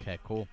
Okay, cool.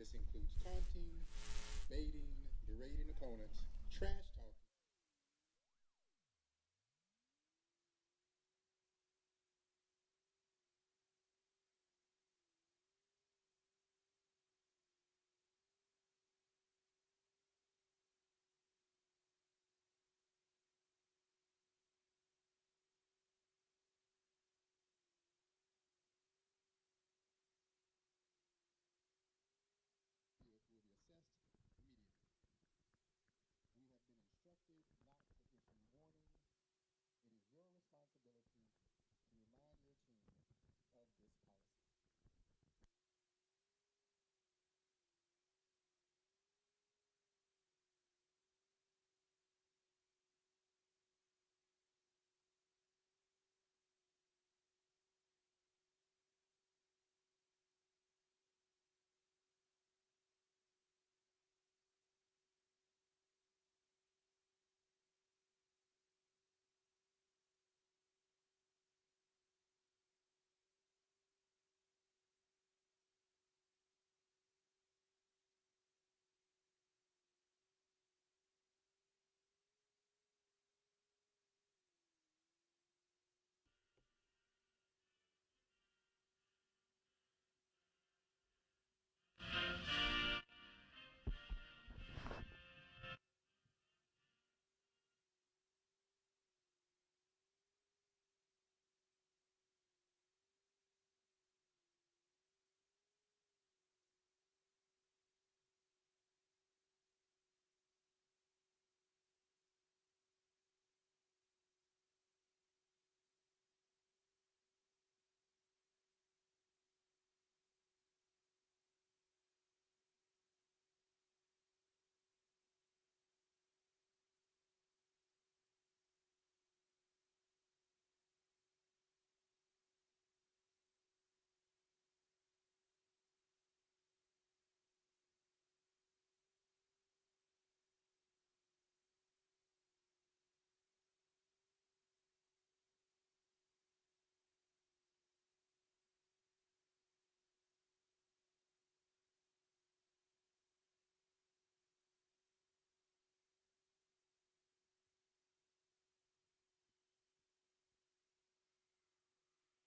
This includes taunting, baiting, berating opponents, trash talking.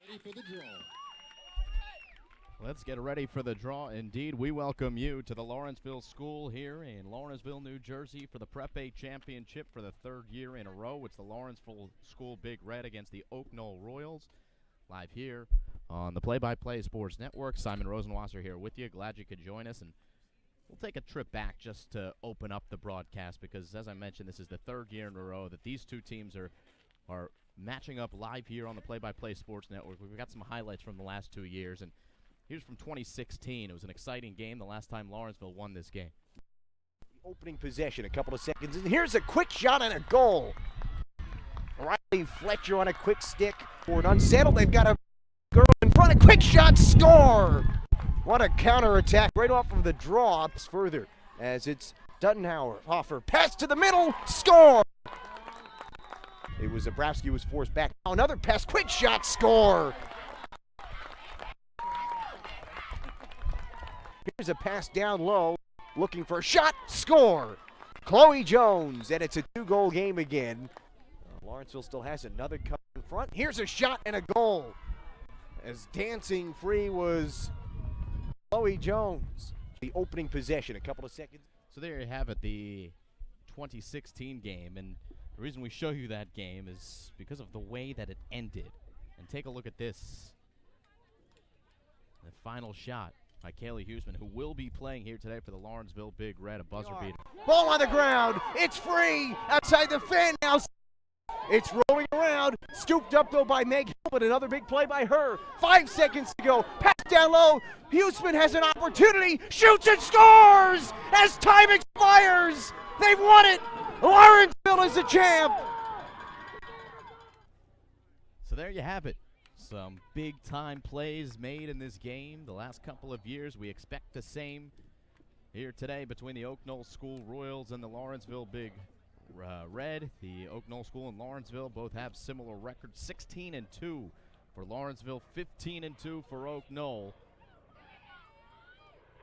Ready for the draw. Let's get ready for the draw. Indeed, we welcome you to the Lawrenceville School here in Lawrenceville, New Jersey for the Prep A Championship for the third year in a row. It's the Lawrenceville School Big Red against the Knoll Royals. Live here on the Play-by-Play Sports Network. Simon Rosenwasser here with you. Glad you could join us. And we'll take a trip back just to open up the broadcast because, as I mentioned, this is the third year in a row that these two teams are matching up live here on the Play-by-Play Sports Network. We've got some highlights from the last 2 years. And here's from 2016. It was an exciting game the last time Lawrenceville won this game. Opening possession, a couple of seconds, and here's a quick shot and a goal. Riley Fletcher on a quick stick. Forward unsettled, they've got a girl in front, a quick shot, score! What a counterattack right off of the draw. Further, as it's Duttenhauer, pass to the middle, score! It was Zabrowski who was forced back. Now another pass, quick shot, score! Here's a pass down low, looking for a shot, score! Chloe Jones, and it's a 2-goal game again. Lawrenceville still has another cut in front. Here's a shot and a goal. As dancing free was Chloe Jones. The opening possession, a couple of seconds. So there you have it, the 2016 game. And the reason we show you that game is because of the way that it ended. And take a look at this. The final shot by Kaylee Huseman, who will be playing here today for the Lawrenceville Big Red, a buzzer beater. Ball on the ground, it's free, outside the fan now. It's rolling around, scooped up though by Meg Hill, but another big play by her. 5 seconds to go, pass down low, Huseman has an opportunity, shoots and scores as time expires. They've won it, Lawrenceville is the champ. So there you have it. Some big-time plays made in this game the last couple of years. We expect the same here today between the Knoll School Royals and the Lawrenceville Big Red. The Knoll School and Lawrenceville both have similar records, 16-2 for Lawrenceville, 15-2 for Knoll.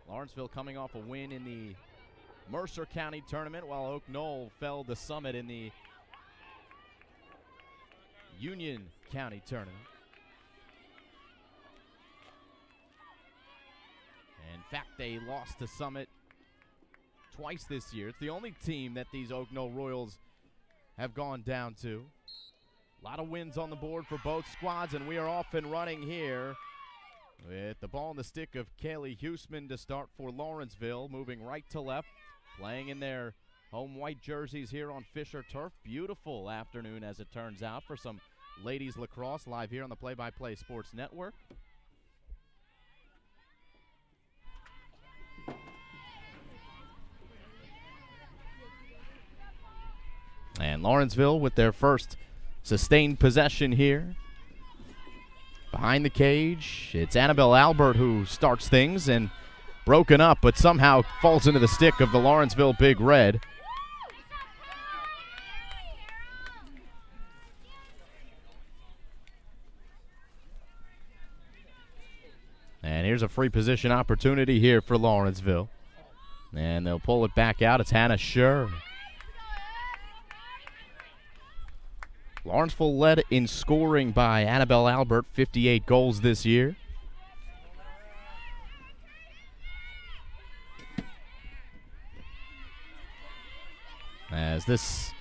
Lawrenceville coming off a win in the Mercer County tournament, while Oak Knoll fell to Summit in the Union County tournament. In fact, they lost to Summit twice this year. It's the only team that these Oak Knoll Royals have gone down to. A lot of wins on the board for both squads, and we are off and running here with the ball in the stick of Kaylee Huseman to start for Lawrenceville, moving right to left, playing in their home white jerseys here on Fisher Turf. Beautiful afternoon, as it turns out, for some ladies lacrosse, live here on the Play-by-Play Sports Network. And Lawrenceville with their first sustained possession here. Behind the cage, it's Annabelle Albert who starts things, and broken up, but somehow falls into the stick of the Lawrenceville Big Red. And here's a free position opportunity here for Lawrenceville. And they'll pull it back out. It's Hannah Scher. Lawrenceville led in scoring by Annabelle Albert, 58 goals this year. As this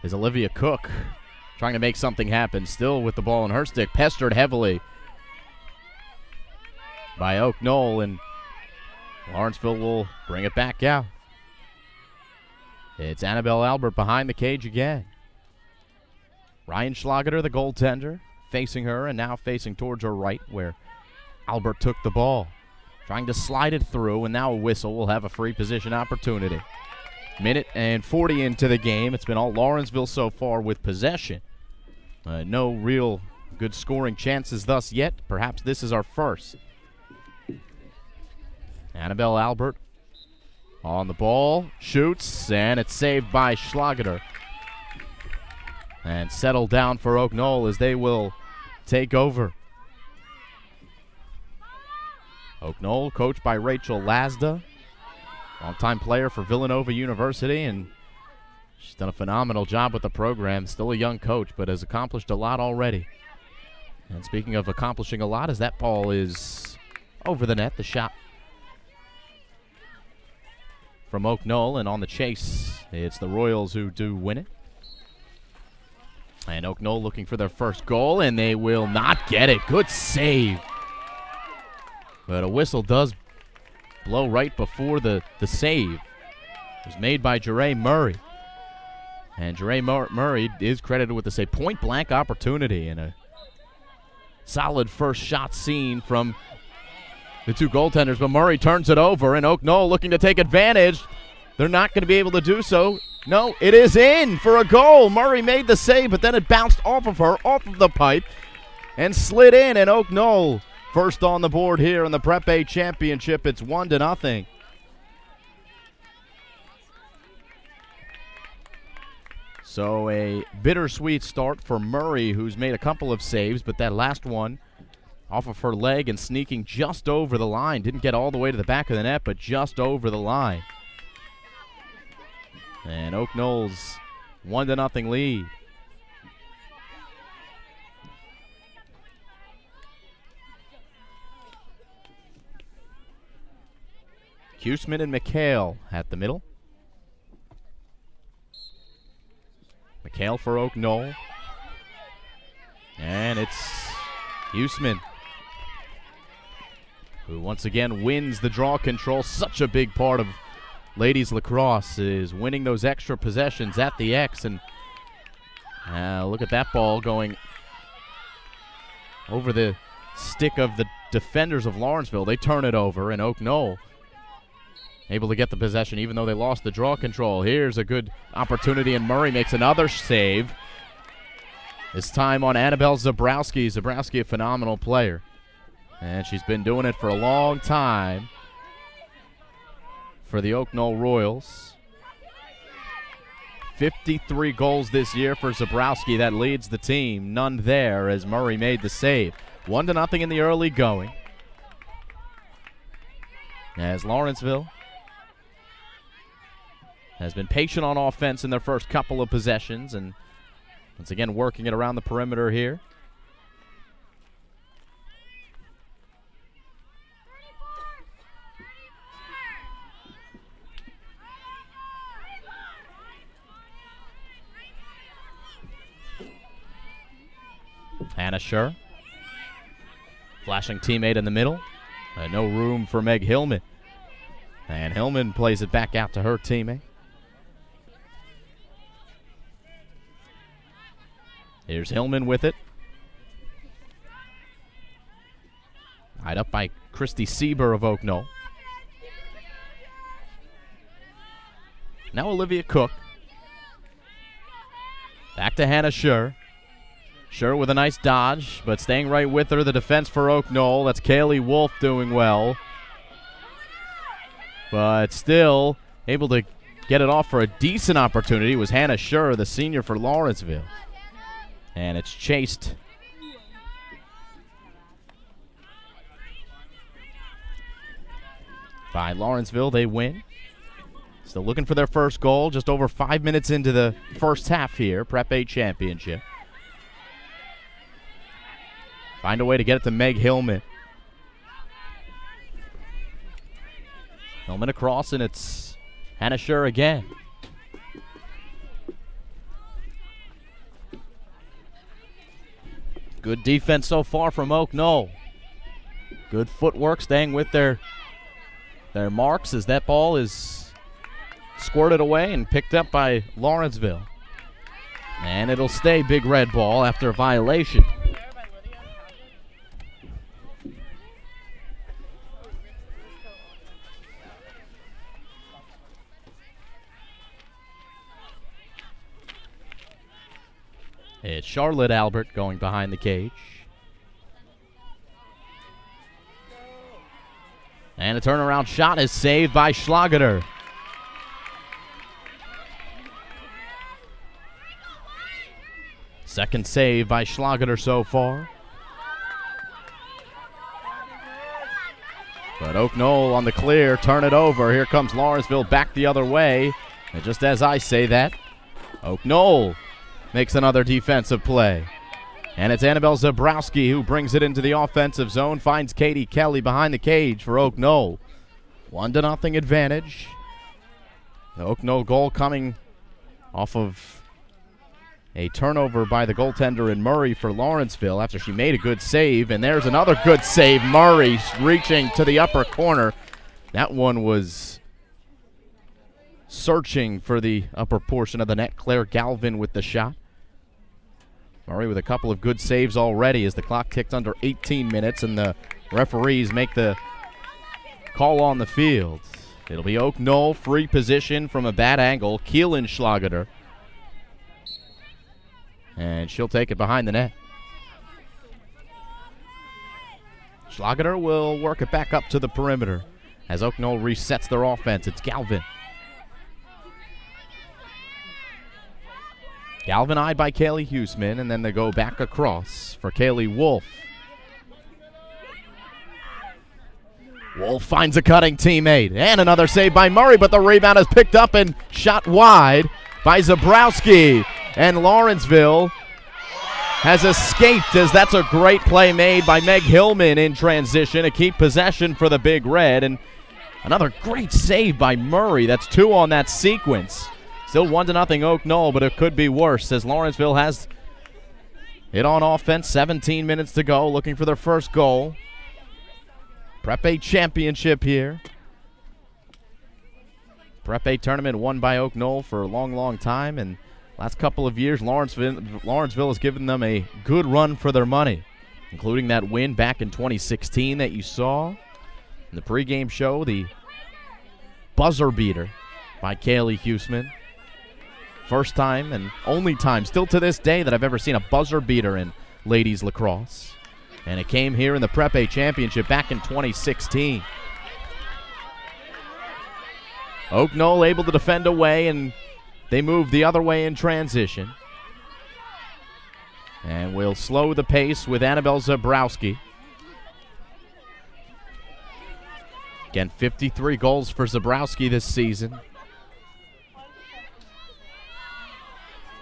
is Olivia Cook trying to make something happen, still with the ball in her stick, pestered heavily by Oak Knoll, and Lawrenceville will bring it back out. It's Annabelle Albert behind the cage again. Ryan Schlageter, the goaltender, facing her and now facing towards her right, where Albert took the ball. Trying to slide it through, and now a whistle will have a free position opportunity. Minute and 40 into the game. It's been all Lawrenceville so far with possession. No real good scoring chances thus yet. Perhaps this is our first. Annabelle Albert on the ball, shoots, and it's saved by Schlageter. And settled down for Oak Knoll as they will take over. Oak Knoll, coached by Rachel Lasda, longtime player for Villanova University, and she's done a phenomenal job with the program. Still a young coach, but has accomplished a lot already. And speaking of accomplishing a lot, as that ball is over the net, the shot from Oak Knoll, and on the chase, it's the Royals who do win it. And Oak Knoll looking for their first goal, and they will not get it. Good save. But a whistle does blow right before the save. It was made by Jeray Murray. And Jeray Murray is credited with the save. Point-blank opportunity and a solid first shot seen from the two goaltenders. But Murray turns it over, and Oak Knoll looking to take advantage. They're not going to be able to do so. No, it is in for a goal. Murray made the save, but then it bounced off of her, off of the pipe, and slid in. And Oak Knoll first on the board here in the Prep A Championship. It's 1-0. So a bittersweet start for Murray, who's made a couple of saves, but that last one off of her leg and sneaking just over the line. Didn't get all the way to the back of the net, but just over the line. And Oak Knoll's 1-0 lead. Huseman and McHale at the middle. McHale for Oak Knoll. And it's Huseman, who once again wins the draw control. Such a big part of ladies lacrosse is winning those extra possessions at the X. And look at that ball going over the stick of the defenders of Lawrenceville. They turn it over, and Oak Knoll able to get the possession even though they lost the draw control. Here's a good opportunity, and Murray makes another save. This time on Annabelle Zabrowski. Zabrowski, a phenomenal player, and she's been doing it for a long time for the Oak Knoll Royals. 53 goals this year for Zabrowski. That leads the team. None there as Murray made the save. 1-0 in the early going. as Lawrenceville has been patient on offense in their first couple of possessions, and once again working it around the perimeter here. Hannah Scher, flashing teammate in the middle. No room for Meg Hillman. And Hillman plays it back out to her teammate. Here's Hillman with it. Tied up by Christy Sieber of Oak Knoll. Now Olivia Cook. Back to Hannah Scher. Scher with a nice dodge, but staying right with her, the defense for Oak Knoll. That's Kaylee Wolf doing well. But still able to get it off for a decent opportunity was Hannah Scher, the senior for Lawrenceville. And it's chased by Lawrenceville. They win. Still looking for their first goal, just over 5 minutes into the first half here, Prep A Championship. Find a way to get it to Meg Hillman. Hillman across, and it's Hannah Scher again. Good defense so far from Oak Knoll. Good footwork, staying with their marks as that ball is squirted away and picked up by Lawrenceville. And it'll stay big red ball after a violation. It's Charlotte Albert going behind the cage. And a turnaround shot is saved by Schlageter. Second save by Schlageter so far. But Oak Knoll on the clear, turn it over. Here comes Lawrenceville back the other way. And just as I say that, Oak Knoll makes another defensive play. And it's Annabelle Zabrowski who brings it into the offensive zone, finds Katie Kelly behind the cage for Oak Knoll. 1-0 advantage. The Oak Knoll goal coming off of a turnover by the goaltender in Murray for Lawrenceville after she made a good save. And there's another good save. Murray reaching to the upper corner. That one was searching for the upper portion of the net. Claire Galvin with the shot. Murray with a couple of good saves already as the clock ticked under 18 minutes and the referees make the call on the field. It'll be Oak Knoll, free position from a bad angle. Keelan Schlageter. And she'll take it behind the net. Schlageter will work it back up to the perimeter as Oak Knoll resets their offense. It's Galvin. Galvin eyed by Kaylee Huseman, and then they go back across for Kaylee Wolf. Wolf finds a cutting teammate, and another save by Murray, but the rebound is picked up and shot wide by Zabrowski. And Lawrenceville has escaped as that's a great play made by Meg Hillman in transition to keep possession for the Big Red. And another great save by Murray. That's 2 on that sequence. Still 1-0 Oak Knoll, but it could be worse as Lawrenceville has it on offense. 17 minutes to go, looking for their first goal. Prep A championship here. Prep A tournament won by Oak Knoll for a long, long time, and last couple of years, Lawrenceville has given them a good run for their money, including that win back in 2016 that you saw in the pregame show, the buzzer beater by Kaylee Huseman. First time and only time, still to this day, that I've ever seen a buzzer beater in ladies lacrosse. And it came here in the Prep A Championship back in 2016. Oak Knoll able to defend away, and they move the other way in transition. And we'll slow the pace with Annabelle Zabrowski. Again, 53 goals for Zabrowski this season.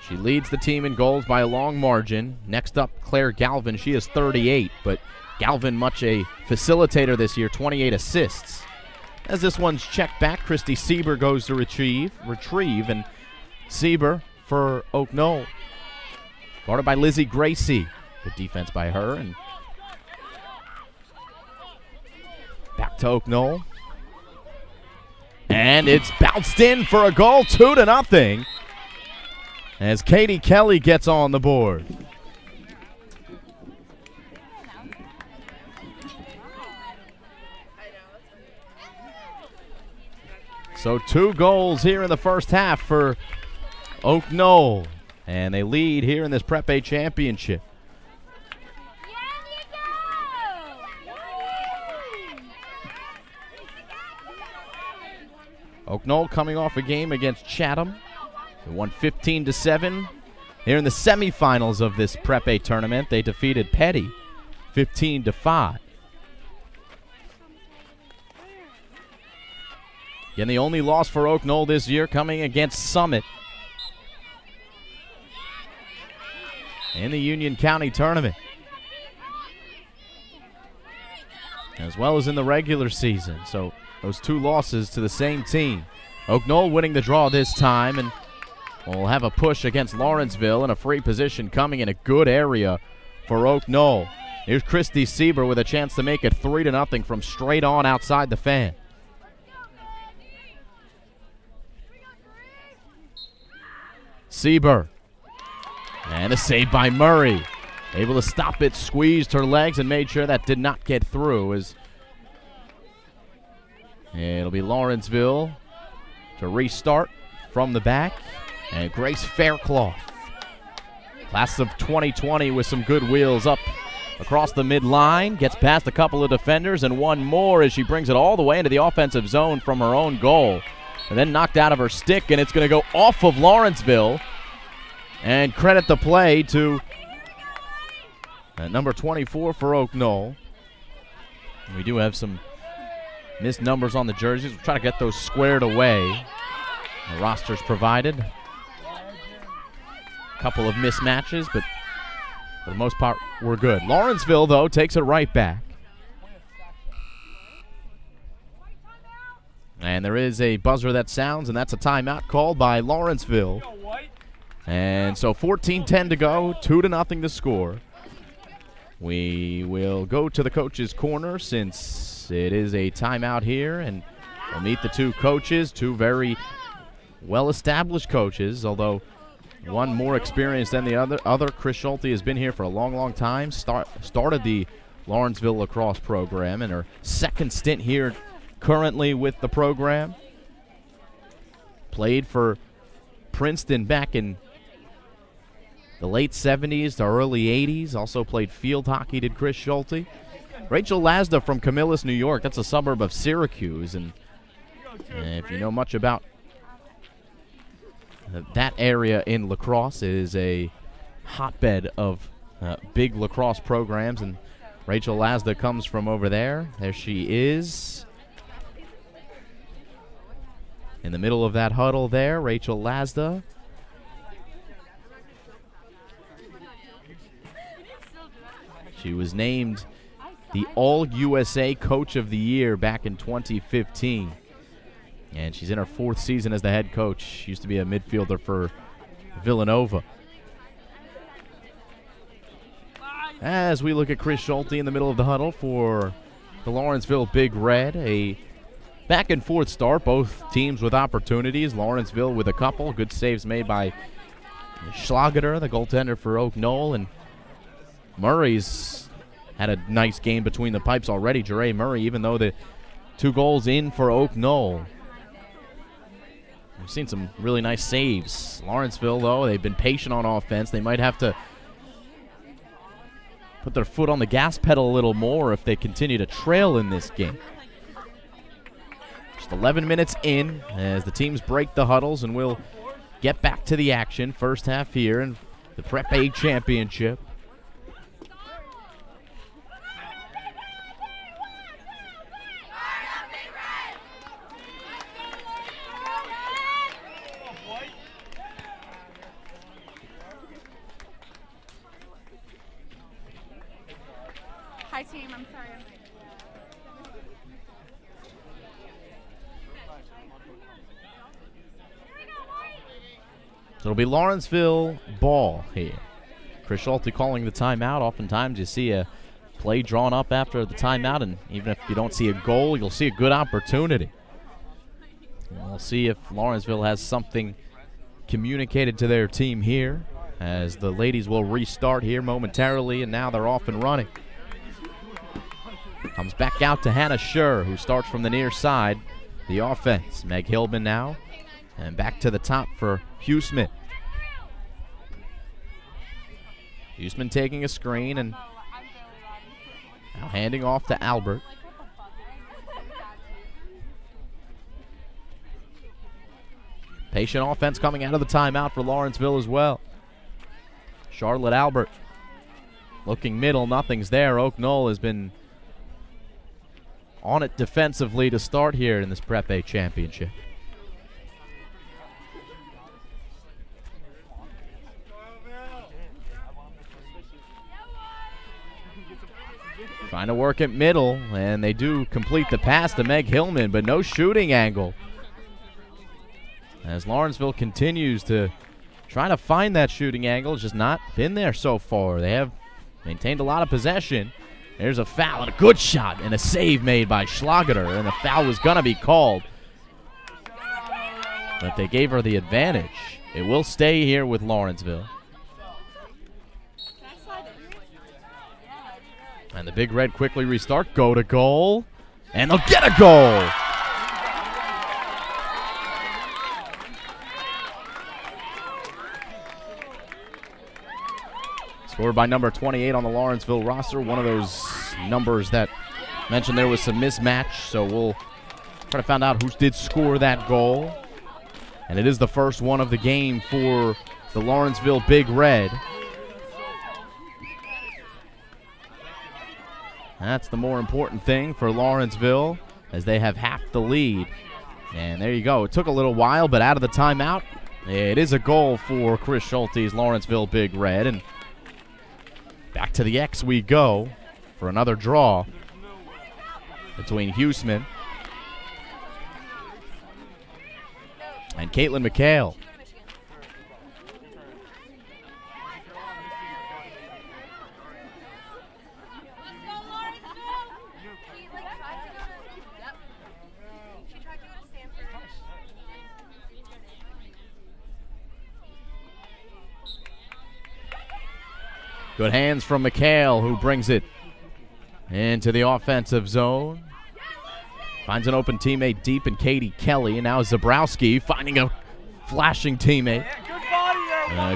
She leads the team in goals by a long margin. Next up, Claire Galvin. She has 38, but Galvin much a facilitator this year, 28 assists. As this one's checked back, Christy Sieber goes to retrieve, and Sieber for Oak Knoll. Guarded by Lizzie Gracie. Good defense by her, and back to Oak Knoll. And it's bounced in for a goal, 2-0, as Katie Kelly gets on the board. So 2 goals here in the first half for Oak Knoll, and they lead here in this Prep A championship. Oak Knoll coming off a game against Chatham. They won 15-7. Here in the semifinals of this Prep A tournament, they defeated Petty 15-5. Again, the only loss for Oak Knoll this year coming against Summit in the Union County tournament, as well as in the regular season. So those 2 losses to the same team. Oak Knoll winning the draw this time, and we'll have a push against Lawrenceville in a free position coming in a good area for Oak Knoll. Here's Christy Sieber with a chance to make it 3-0 from straight on outside the fan. Sieber, and a save by Murray. Able to stop it, squeezed her legs, and made sure that did not get through. As it'll be Lawrenceville to restart from the back. And Grace Faircloth, class of 2020 with some good wheels up across the midline. Gets past a couple of defenders and one more as she brings it all the way into the offensive zone from her own goal. And then knocked out of her stick, and it's going to go off of Lawrenceville. And credit the play to number 24 for Oak Knoll. We do have some missed numbers on the jerseys. We'll try to get those squared away. The roster's provided. A couple of mismatches, but for the most part, we're good. Lawrenceville, though, takes it right back. And there is a buzzer that sounds, and that's a timeout called by Lawrenceville. And so 14-10 to go, 2-0 to score. We will go to the coach's corner since it is a timeout here, and we'll meet the 2 coaches, 2 very well-established coaches, although one more experienced than the other. Chris Schulte has been here for a long, long time, started the Lawrenceville lacrosse program, and her second stint here currently with the program. Played for Princeton back in the late 70s to early 80s. Also played field hockey, did Chris Schulte. Rachel Lasda from Camillus, New York. That's a suburb of Syracuse. And if you know much about that area in lacrosse, it is a hotbed of big lacrosse programs. And Rachel Lasda comes from over there. There she is. In the middle of that huddle there, Rachel Lasda. She was named the All-USA Coach of the Year back in 2015. And she's in her 4th season as the head coach. She used to be a midfielder for Villanova. As we look at Chris Schulte in the middle of the huddle for the Lawrenceville Big Red, a back-and-forth start, both teams with opportunities. Lawrenceville with a couple. Good saves made by Schlageter, the goaltender for Oak Knoll. And Murray's had a nice game between the pipes already. Jeray Murray, even though the 2 goals in for Oak Knoll. We've seen some really nice saves. Lawrenceville, though, they've been patient on offense. They might have to put their foot on the gas pedal a little more if they continue to trail in this game. 11 minutes in as the teams break the huddles, and we'll get back to the action. First half here in the Prep A Championship. Hi, team. I'm sorry. So it'll be Lawrenceville ball here. Chris Schulte calling the timeout. Oftentimes you see a play drawn up after the timeout, and even if you don't see a goal, you'll see a good opportunity. And we'll see if Lawrenceville has something communicated to their team here, as the ladies will restart here momentarily, and now they're off and running. Comes back out to Hannah Scher, who starts from the near side. The offense, Meg Hillman now, and back to the top for Huseman. Huseman taking a screen and now handing off to Albert. Patient offense coming out of the timeout for Lawrenceville as well. Charlotte Albert looking middle, nothing's there. Oak Knoll has been on it defensively to start here in this Prep A championship. Trying to work at middle, and they do complete the pass to Meg Hillman, but no shooting angle. As Lawrenceville continues to try to find that shooting angle, it's just not been there so far. They have maintained a lot of possession. There's a foul and a good shot and a save made by Schlageter, and the foul was going to be called. But they gave her the advantage. It will stay here with Lawrenceville. And the Big Red quickly restart, go to goal, and they'll get a goal. Scored by number 28 on the Lawrenceville roster. One of those numbers that mentioned there was some mismatch, so we'll try to find out who did score that goal. And it is the first one of the game for the Lawrenceville Big Red. That's the more important thing for Lawrenceville, as they have half the lead. And there you go. It took a little while, but out of the timeout, it is a goal for Chris Schulte's Lawrenceville Big Red. And back to the X we go for another draw between Huseman and Caitlin McHale. Good hands from McHale, who brings it into the offensive zone. Finds an open teammate deep in Katie Kelly, and now Zabrowski finding a flashing teammate.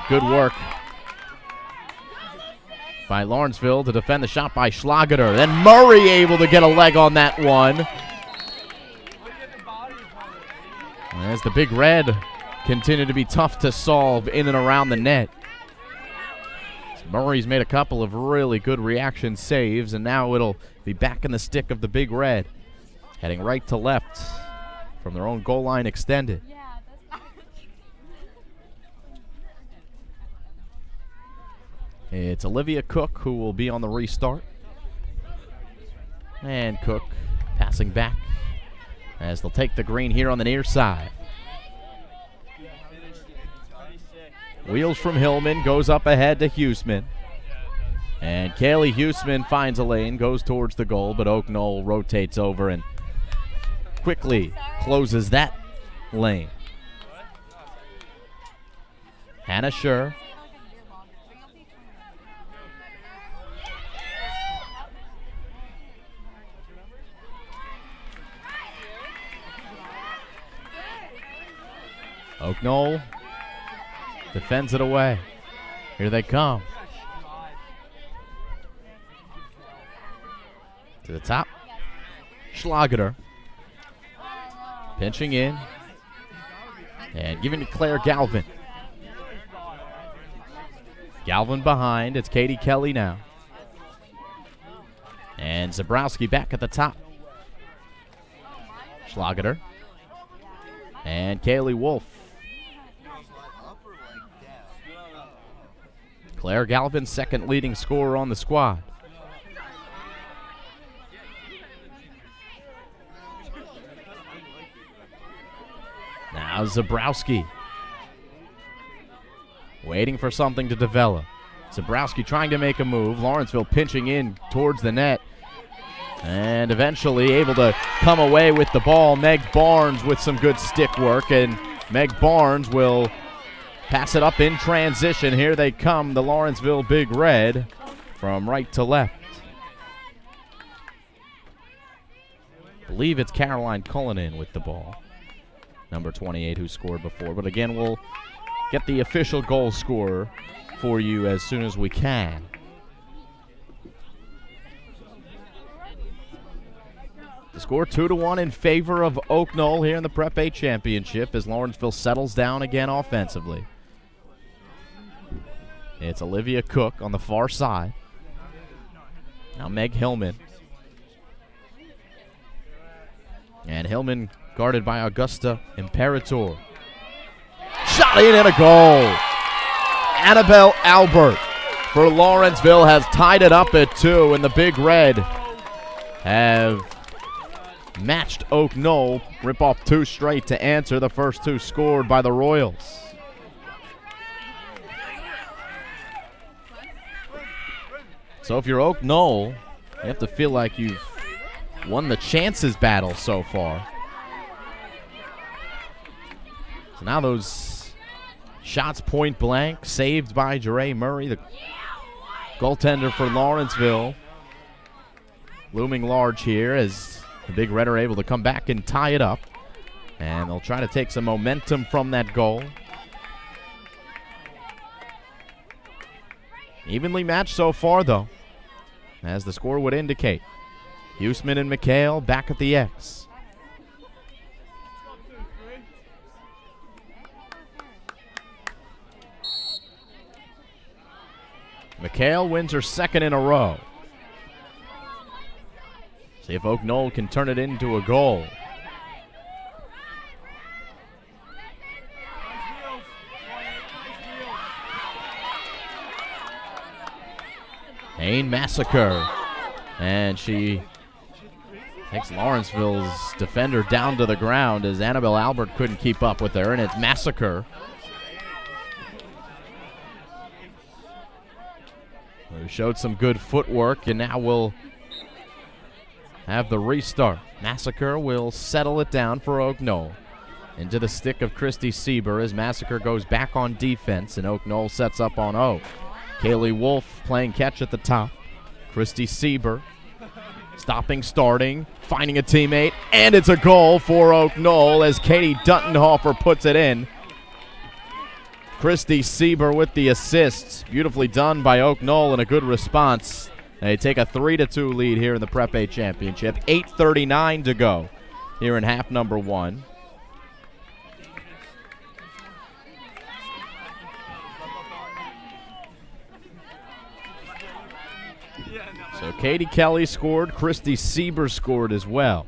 Good work by Lawrenceville to defend the shot by Schlageter. Then Murray able to get a leg on that one. As the Big Red continue to be tough to solve in and around the net. Murray's made a couple of really good reaction saves, and now it'll be back in the stick of the Big Red. Heading right to left from their own goal line extended. It's Olivia Cook who will be on the restart. And Cook passing back as they'll take the green here on the near side. Wheels from Hillman, goes up ahead to Huseman. And Kaylee Huseman finds a lane, goes towards the goal, but Oak Knoll rotates over and quickly closes that lane. Hannah Scher. Oak Knoll defends it away. Here they come. To the top. Schlageter. Pinching in. And giving to Claire Galvin. Galvin behind. It's Katie Kelly now. And Zabrowski back at the top. Schlageter. And Kaylee Wolf. Claire Galvin, second leading scorer on the squad. Now Zabrowski waiting for something to develop. Zabrowski trying to make a move. Lawrenceville pinching in towards the net. And eventually able to come away with the ball. Meg Barnes with some good stick work. And Meg Barnes will pass it up in transition. Here they come, the Lawrenceville Big Red, from right to left. I believe it's Caroline Cullinan with the ball. Number 28 who scored before. But again, we'll get the official goal scorer for you as soon as we can. The score 2-1 in favor of Oak Knoll here in the Prep A Championship as Lawrenceville settles down again offensively. It's Olivia Cook on the far side. Now Meg Hillman. And Hillman guarded by Augusta Imperator. Shot in and a goal. Annabelle Albert for Lawrenceville has tied it up at 2, and the Big Red have matched Oak Knoll. Rip off 2 straight to answer. The first 2 scored by the Royals. So if you're Oak Knoll, you have to feel like you've won the chances battle so far. So now those shots point blank, saved by Jeray Murray, the goaltender for Lawrenceville. Looming large here as the Big Red are able to come back and tie it up. And they'll try to take some momentum from that goal. Evenly matched so far, though, as the score would indicate. Huseman and McHale back at the X. McHale wins her second in a row. See if Oak Knoll can turn it into a goal. Hain Massacre. And she takes Lawrenceville's defender down to the ground as Annabelle Albert couldn't keep up with her, and it's Massacre who showed some good footwork, and now we'll have the restart. Massacre will settle it down for Oak Knoll. Into the stick of Christy Sieber as Massacre goes back on defense, and Oak Knoll sets up on Oak. Kaylee Wolf playing catch at the top. Christy Sieber stopping, starting, finding a teammate, and it's a goal for Oak Knoll as Katie Duttenhofer puts it in. Christy Sieber with the assists. Beautifully done by Oak Knoll and a good response. They take a 3-2 lead here in the Prep A Championship. 8:39 to go here in half number 1. So Katie Kelly scored, Christy Sieber scored as well.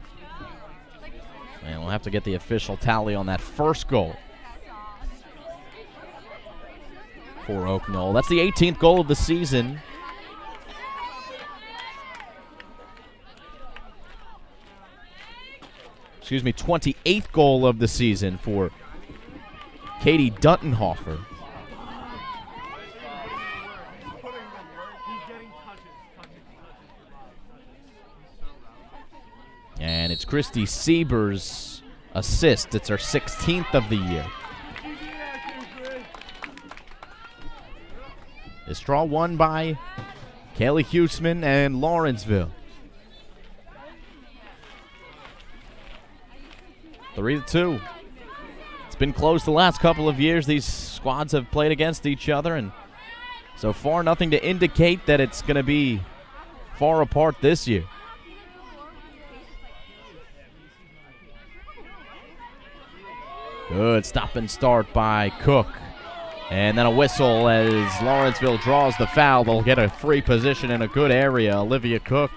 And we'll have to get the official tally on that first goal for Oak Knoll. That's the 18th goal of the season. Excuse me, 28th goal of the season for Katie Duttenhofer. And it's Christy Sieber's assist. It's her 16th of the year. This draw won by Kaylee Huseman and Lawrenceville. 3-2. It's been close the last couple of years. These squads have played against each other, and so far nothing to indicate that it's going to be far apart this year. Good stop and start by Cook. And then a whistle as Lawrenceville draws the foul. They'll get a free position in a good area. Olivia Cook,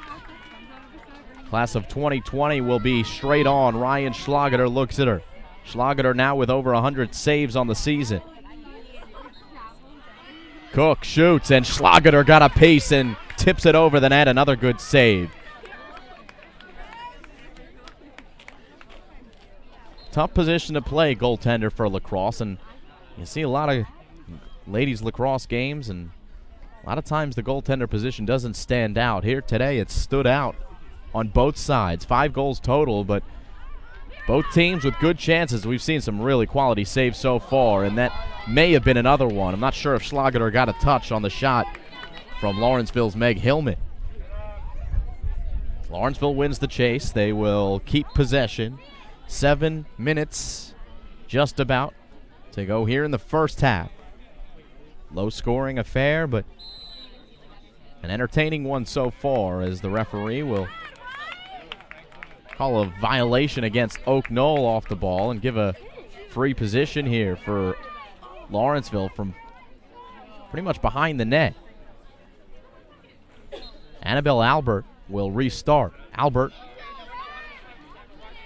class of 2020, will be straight on. Ryan Schlageter looks at her. Schlageter now with over 100 saves on the season. Cook shoots, and Schlageter got a piece and tips it over the net. Another good save. tough position to play, goaltender for Lacrosse, and you see a lot of ladies lacrosse games, and a lot of times the goaltender position doesn't stand out. Here today it stood out on both sides. 5 goals total, but both teams with good chances. We've seen some really quality saves so far, and that may have been another one. I'm not sure if Schlageter got a touch on the shot from Lawrenceville's Meg Hillman. Lawrenceville wins the chase. They will keep possession. 7 minutes just about to go here in the first half. Low-scoring affair, but an entertaining one so far, as the referee will call a violation against Oak Knoll off the ball and give a free position here for Lawrenceville from pretty much behind the net. Annabelle Albert will restart. Albert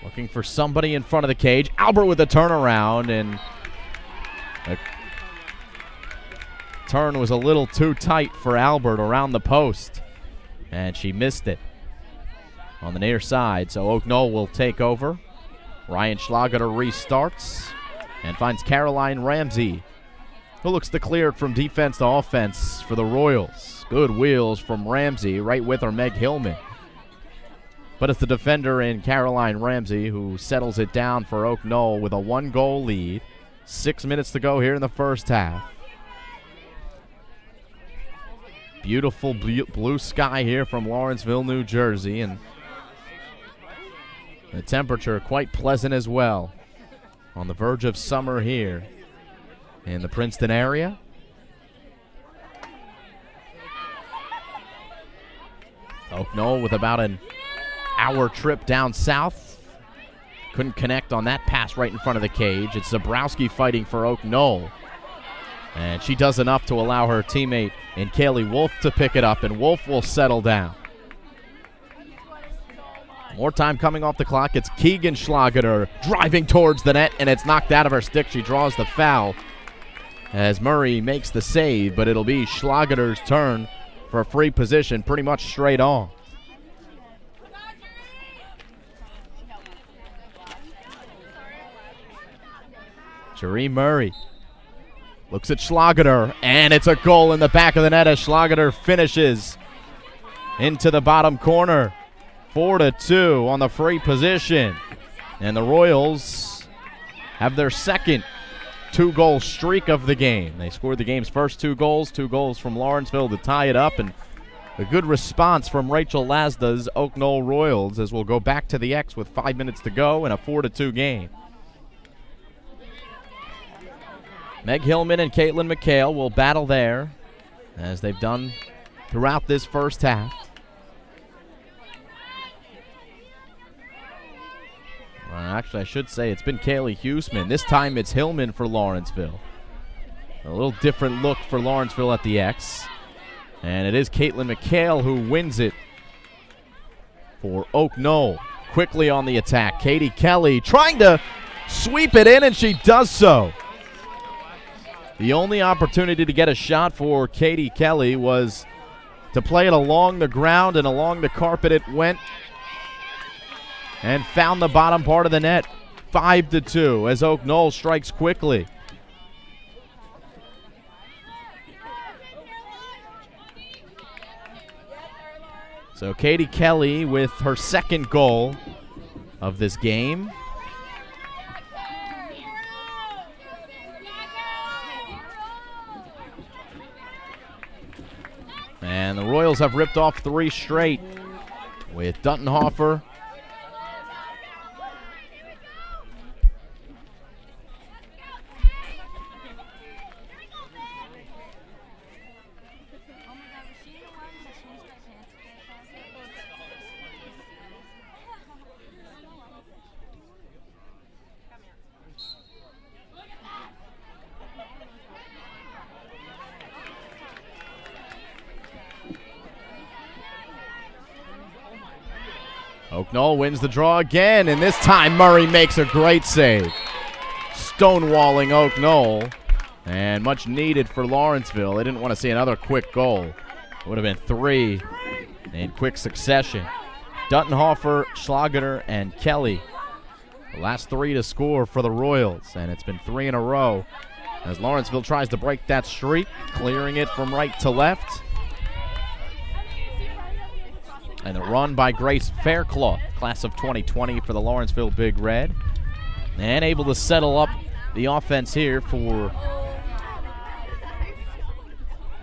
looking for somebody in front of the cage. Albert with a turnaround, and the turn was a little too tight for Albert around the post, and she missed it on the near side. So Oak Knoll will take over. Ryan Schlageter restarts and finds Caroline Ramsey, who looks to clear it from defense to offense for the Royals. Good wheels from Ramsey, right with her Meg Hillman. But it's the defender in Caroline Ramsey who settles it down for Oak Knoll with a 1-goal lead. 6 minutes to go here in the first half. Beautiful blue sky here from Lawrenceville, New Jersey, and the temperature quite pleasant as well. On the verge of summer here in the Princeton area. Oak Knoll with about an hour trip down south. Couldn't connect on that pass right in front of the cage. It's Zabrowski fighting for Oak Knoll. And she does enough to allow her teammate in Kaylee Wolf to pick it up, and Wolf will settle down. More time coming off the clock. It's Keegan Schlageter driving towards the net, and it's knocked out of her stick. She draws the foul as Murray makes the save, but it'll be Schlageter's turn for a free position pretty much straight on. Jeree Murray looks at Schlageter, and it's a goal in the back of the net as Schlageter finishes into the bottom corner. 4-2 on the free position. And the Royals have their second 2-goal streak of the game. They scored the game's first 2 goals from Lawrenceville to tie it up, and a good response from Rachel Lasda's Oak Knoll Royals as we'll go back to the X with 5 minutes to go in a 4-2 game. Meg Hillman and Caitlin McHale will battle there, as they've done throughout this first half. Actually, I should say it's been Kaylee Huseman. This time it's Hillman for Lawrenceville. A little different look for Lawrenceville at the X. And it is Caitlin McHale who wins it for Oak Knoll. Quickly on the attack, Katie Kelly trying to sweep it in, and she does so. The only opportunity to get a shot for Katie Kelly was to play it along the ground, and along the carpet it went and found the bottom part of the net. 5-2 as Oak Knoll strikes quickly. So Katie Kelly with her second goal of this game. And the Royals have ripped off 3 straight with Duntenhofer Oak Knoll wins the draw again, and this time Murray makes a great save. Stonewalling Oak Knoll, and much needed for Lawrenceville. They didn't want to see another quick goal. It would have been 3 in quick succession. Duntenhofer, Schlageter, and Kelly The last 3 to score for the Royals, and it's been 3 in a row as Lawrenceville tries to break that streak, clearing it from right to left. And a run by Grace Faircloth, class of 2020 for the Lawrenceville Big Red. And able to settle up the offense here for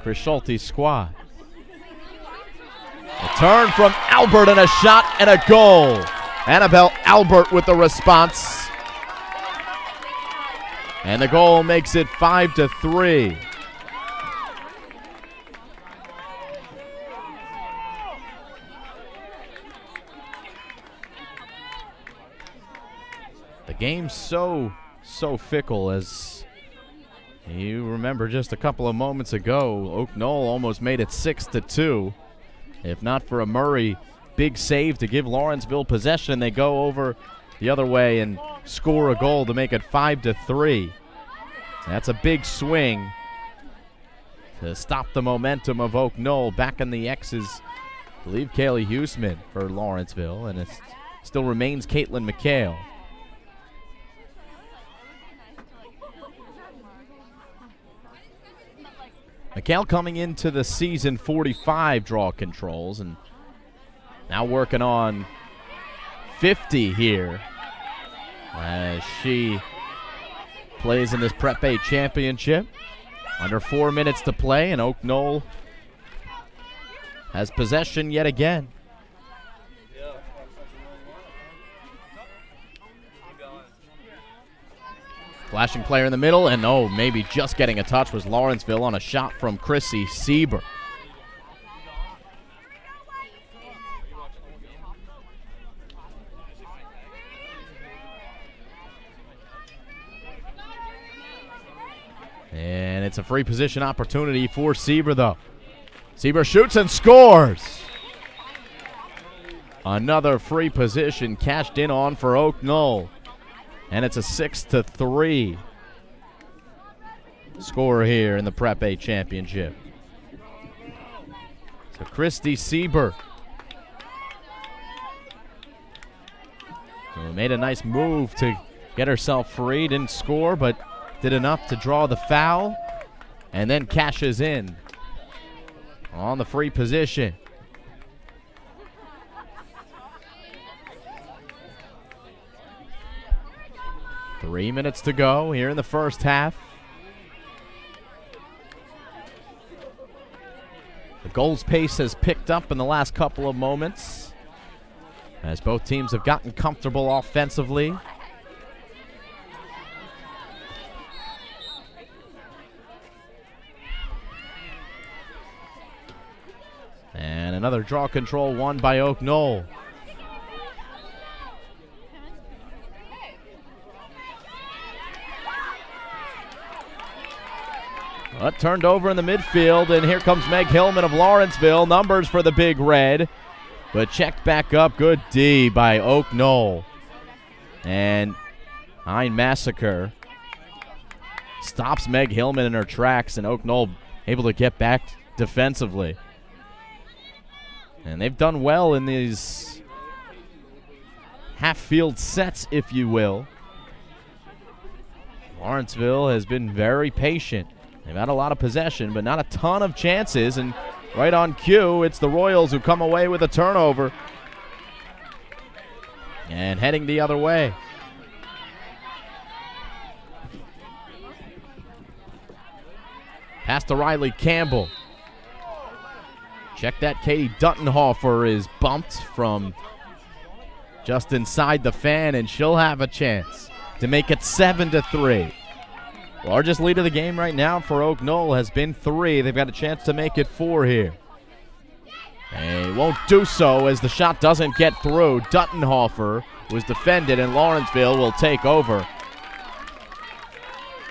Chris Schulte's squad. A turn from Albert and a shot and a goal. Annabelle Albert with the response. And the goal makes it 5-3. The game's so fickle, as you remember just a couple of moments ago, Oak Knoll almost made it 6-2. If not for a Murray big save to give Lawrenceville possession, they go over the other way and score a goal to make it 5-3. That's a big swing to stop the momentum of Oak Knoll. Back in the X's, I believe Kaylee Huseman for Lawrenceville, and it still remains Caitlin McHale. McHale coming into the season 45 draw controls, and now working on 50 here as she plays in this Prep A championship. Under 4 minutes to play, and Oak Knoll has possession yet again. Flashing player in the middle, and maybe just getting a touch was Lawrenceville on a shot from Chrissy Sieber. And it's a free position opportunity for Sieber, though. Sieber shoots and scores. Another free position cashed in on for Oak Knoll. And it's a 6-3 score here in the Prep A championship. So Christy Sieber made a nice move to get herself free. Didn't score, but did enough to draw the foul. And then cashes in on the free position. Three minutes to go here in the first half. The goals pace has picked up in the last couple of moments as both teams have gotten comfortable offensively. And another draw control won by Oak Knoll. But turned over in the midfield, and here comes Meg Hillman of Lawrenceville. Numbers for the Big Red, but checked back up. Good D by Oak Knoll. And Hein Massacre stops Meg Hillman in her tracks, and Oak Knoll able to get back defensively. And they've done well in these half-field sets, if you will. Lawrenceville has been very patient. They've had a lot of possession, but not a ton of chances. And right on cue, it's the Royals who come away with a turnover. And heading the other way. Pass to Riley Campbell. Check that, Katie Duttenhofer is bumped from just inside the fan, and she'll have a chance to make it 7-3. Largest lead of the game right now for Oak Knoll has been 3. They've got a chance to make it 4 here. They won't do so as the shot doesn't get through. Duttenhofer was defended, and Lawrenceville will take over.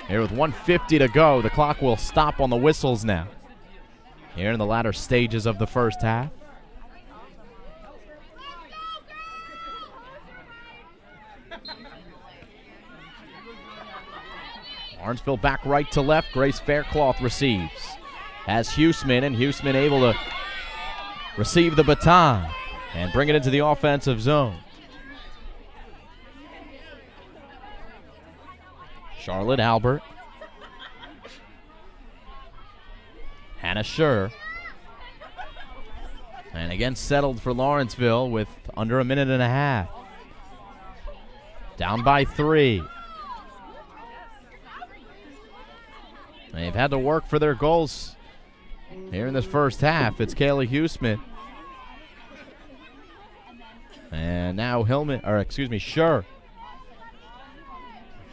Here with 1:50 to go, the clock will stop on the whistles now. Here in the latter stages of the first half. Lawrenceville back right to left. Grace Faircloth receives. Has Huseman, and Huseman able to receive the baton and bring it into the offensive zone. Charlotte Albert. Hannah Schur. And again settled for Lawrenceville with under a minute and a half. Down by 3. They've had to work for their goals here in this first half. It's Kayla Huseman. And now Schur.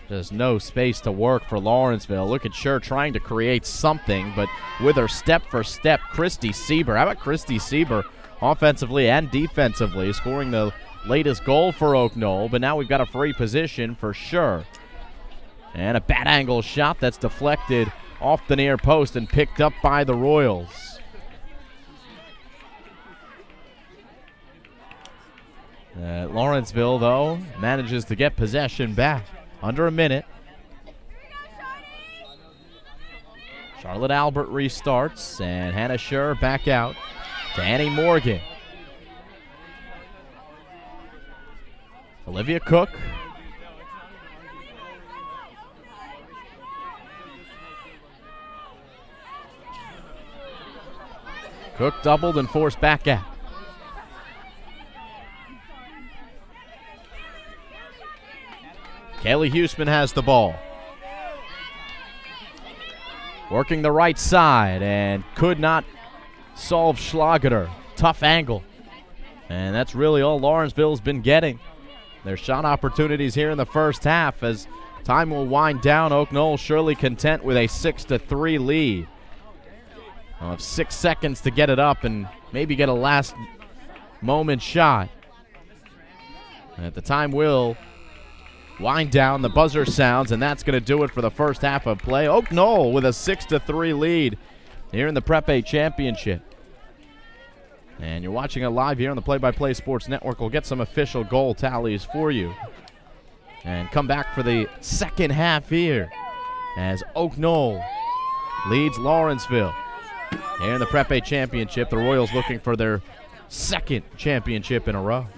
There's no space to work for Lawrenceville. Look at Schur trying to create something, but with her step-for-step, Christy Sieber. How about Christy Sieber offensively and defensively, scoring the latest goal for Oak Knoll, but now we've got a free position for Schur. And a bad angle shot that's deflected off the near post and picked up by the Royals. Lawrenceville, though, manages to get possession back. Under a minute. Charlotte Albert restarts, and Hannah Schur back out to Annie Morgan. Olivia Cook. Cook doubled and forced back out. Kaylee Huseman has the ball. Working the right side and could not solve Schlageter. Tough angle. And that's really all Lawrenceville's been getting. Their shot opportunities here in the first half as time will wind down. Oak Knoll surely content with a 6-3 lead. They'll have 6 seconds to get it up and maybe get a last moment shot. And at the time will wind down, the buzzer sounds, and that's going to do it for the first half of play. Oak Knoll with a 6-3 lead here in the Prep A Championship. And you're watching it live here on the Play-by-Play Sports Network. We'll get some official goal tallies for you. And come back for the second half here as Oak Knoll leads Lawrenceville here in the Prep A Championship. The Royals looking for their second championship in a row.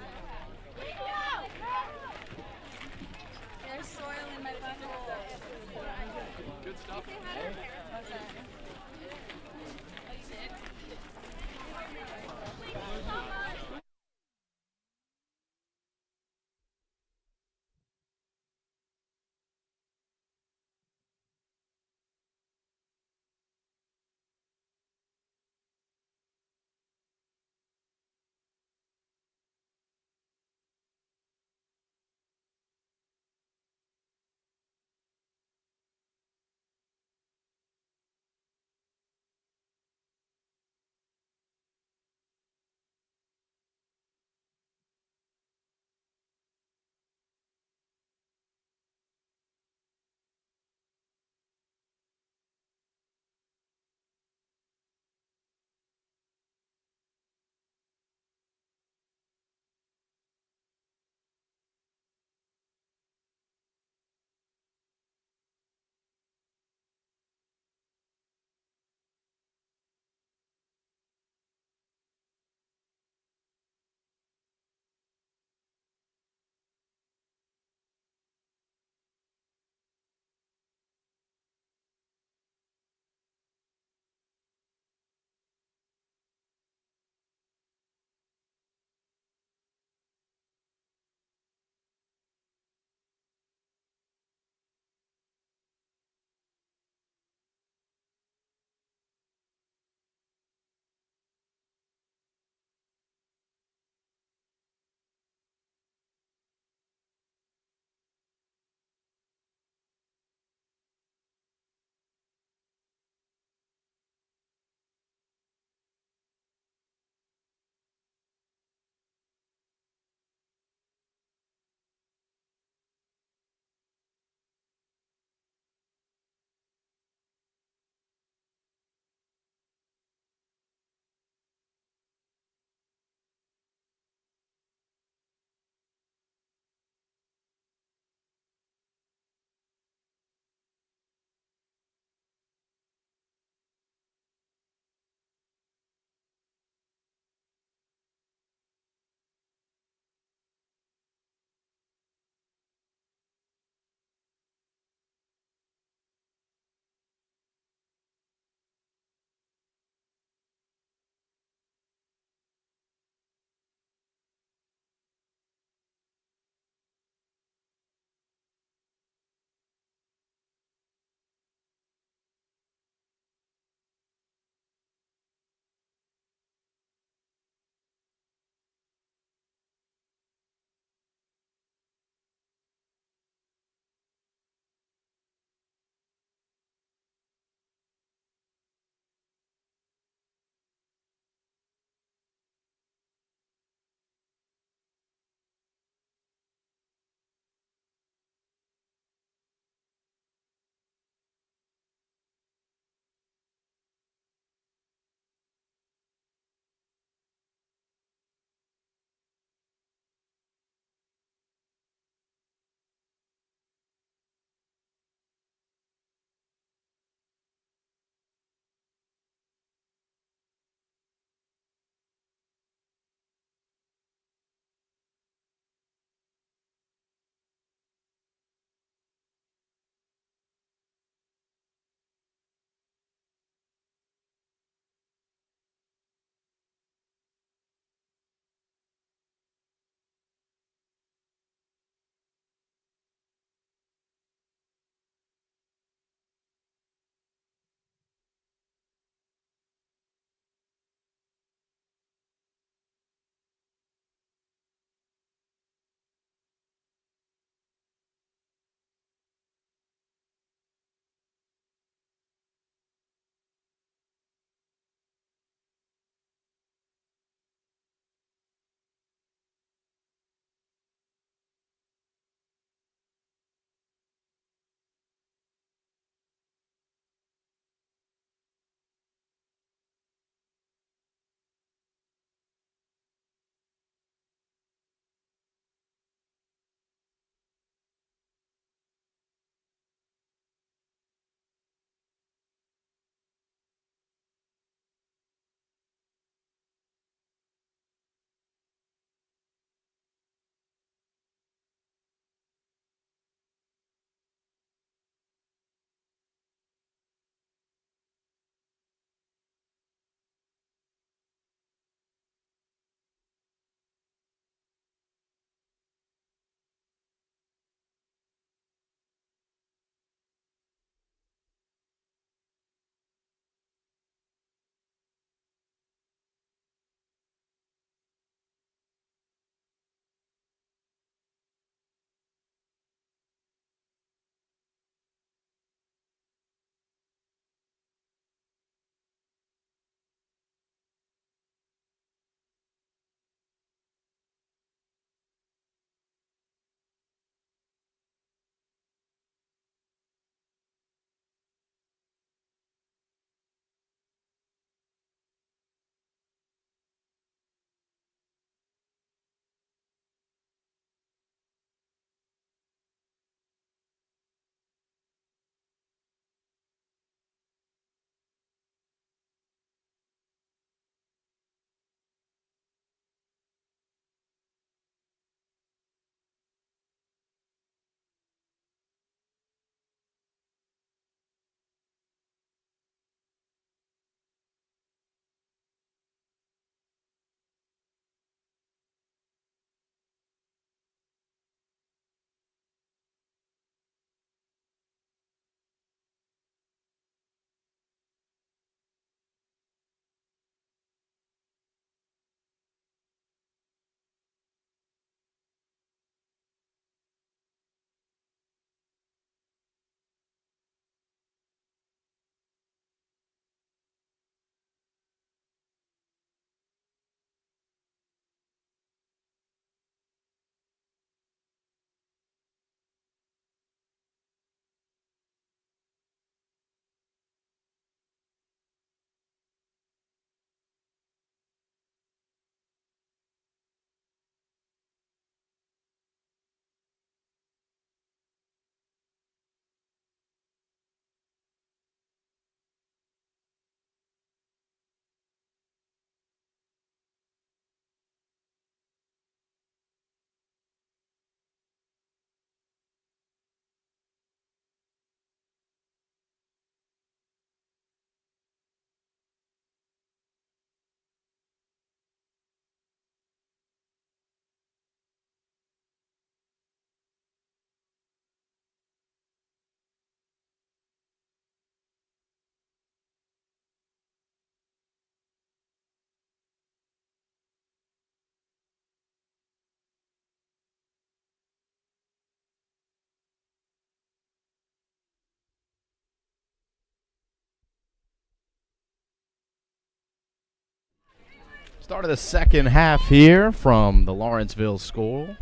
Start of the second half here from the Lawrenceville School.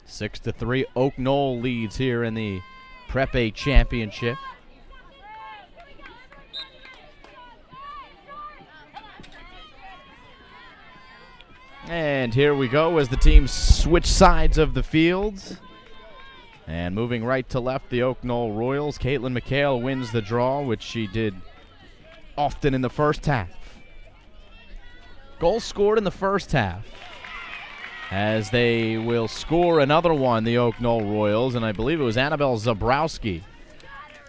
6-3, Oak Knoll leads here in the Prep A Championship. And here we go as the teams switch sides of the field. And moving right to left, the Oak Knoll Royals. Caitlin McHale wins the draw, which she did often in the first half. Goal scored in the first half, as they will score another one, the Oak Knoll Royals, and I believe it was Annabelle Zabrowski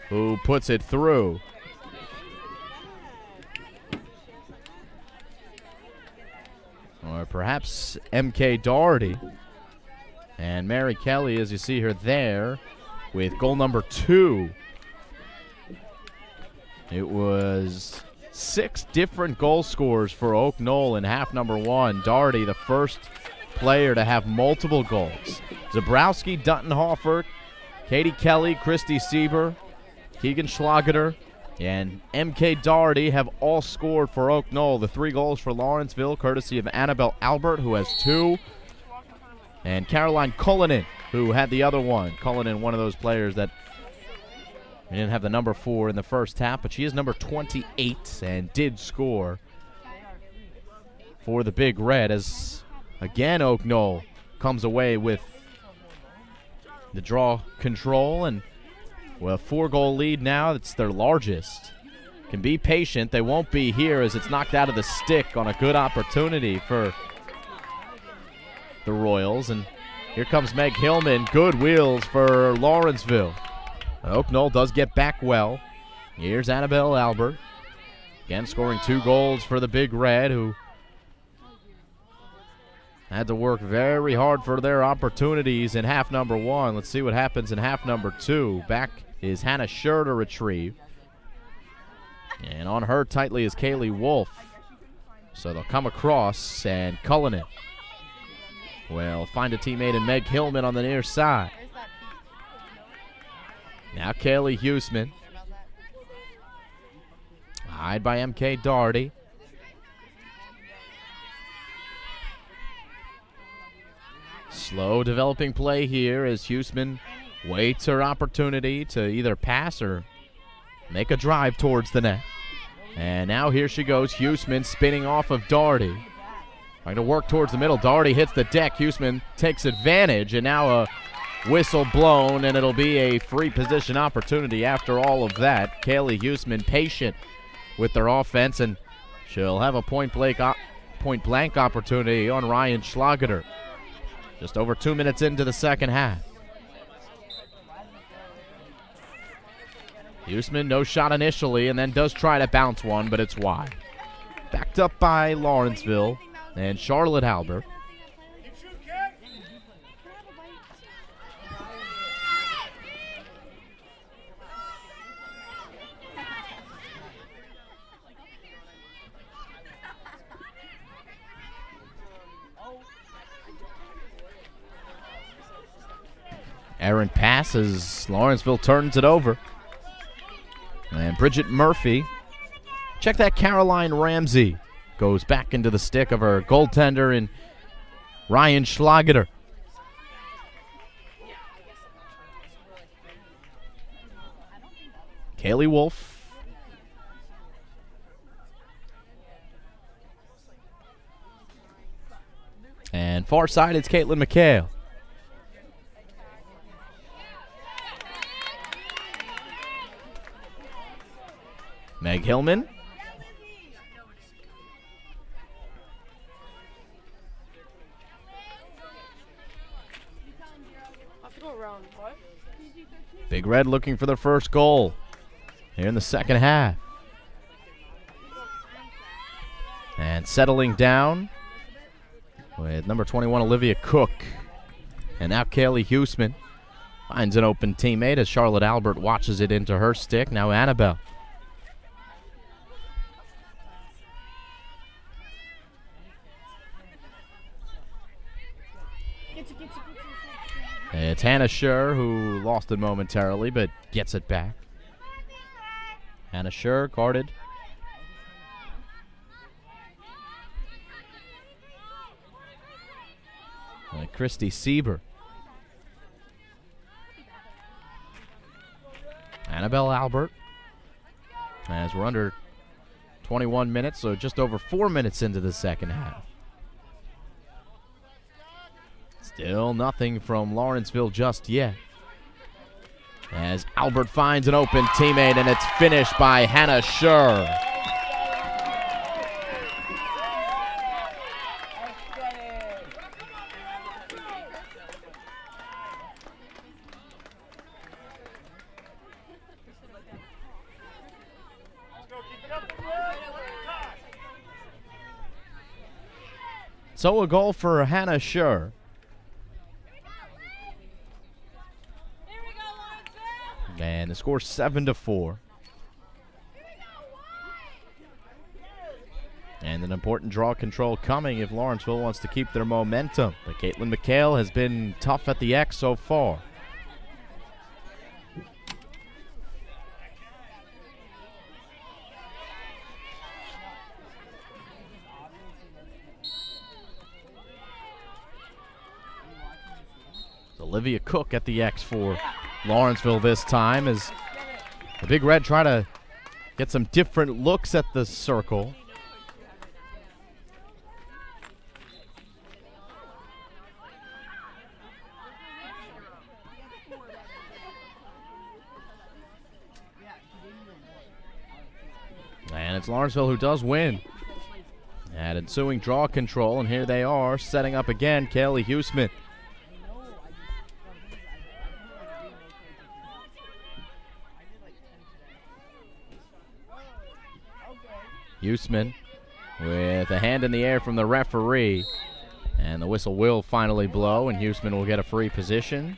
who puts it through. Or perhaps M.K. Doherty. And Mary Kelly, as you see her there, with goal number 2. It was 6 different goal scorers for Oak Knoll in half number 1. Doherty, the first player to have multiple goals. Zabrowski, Dutton Hoffert, Katie Kelly, Christy Sieber, Keegan Schlageter, and M.K. Doherty have all scored for Oak Knoll. The 3 goals for Lawrenceville, courtesy of Annabelle Albert, who has 2, and Caroline Cullinan, who had the other one. Cullinan, one of those players that didn't have the number 4 in the first half, but she is number 28 and did score for the Big Red, as again Oak Knoll comes away with the draw control, and with a 4-goal lead now, it's their largest. Can be patient. They won't be here as it's knocked out of the stick on a good opportunity for the Royals. And here comes Meg Hillman. Good wheels for Lawrenceville. Oak Knoll does get back well. Here's Annabelle Albert. Again scoring 2 goals for the Big Red, who had to work very hard for their opportunities in half number 1. Let's see what happens in half number 2. Back is Hannah Scher to retrieve. And on her tightly is Kaylee Wolf. So they'll come across, and Cullinan will find a teammate in Meg Hillman on the near side. Now Kaylee Huseman. Eyed by M.K. Doherty. Slow developing play here as Huseman waits her opportunity to either pass or make a drive towards the net. And now here she goes, Huseman spinning off of Doherty. Trying to work towards the middle. Doherty hits the deck. Huseman takes advantage, and now a whistle blown, and it'll be a free position opportunity after all of that. Kaylee Huseman patient with their offense, and she'll have a point blank opportunity on Ryan Schlageter. Just over 2 minutes into the second half. Huseman, no shot initially, and then does try to bounce one, but it's wide. Backed up by Lawrenceville and Charlotte Albert. Errant pass as Lawrenceville turns it over. And Bridget Murphy, check that, Caroline Ramsey goes back into the stick of her goaltender in Ryan Schlageter. Kaylee Wolf. And far side, it's Caitlin McHale. Meg Hillman. Big Red looking for their first goal here in the second half. And settling down with number 21, Olivia Cook. And now Kaylee Huseman finds an open teammate as Charlotte Albert watches it into her stick. Now Annabelle. It's Hannah Scher who lost it momentarily but gets it back. Hannah Schur guarded. And Christy Sieber. Annabelle Albert. As we're under 21 minutes, so just over 4 minutes into the second half. Still nothing from Lawrenceville just yet. As Albert finds an open teammate, and it's finished by Hannah Schur. So a goal for Hannah Schur. And the score 7-4. And an important draw control coming if Lawrenceville wants to keep their momentum. But Caitlin McHale has been tough at the X so far. Olivia Cook at the X for Lawrenceville this time as the Big Red try to get some different looks at the circle. And it's Lawrenceville who does win. At ensuing draw control, and here they are setting up again. Kaylee Huseman. Huseman with a hand in the air from the referee. And the whistle will finally blow, and Huseman will get a free position.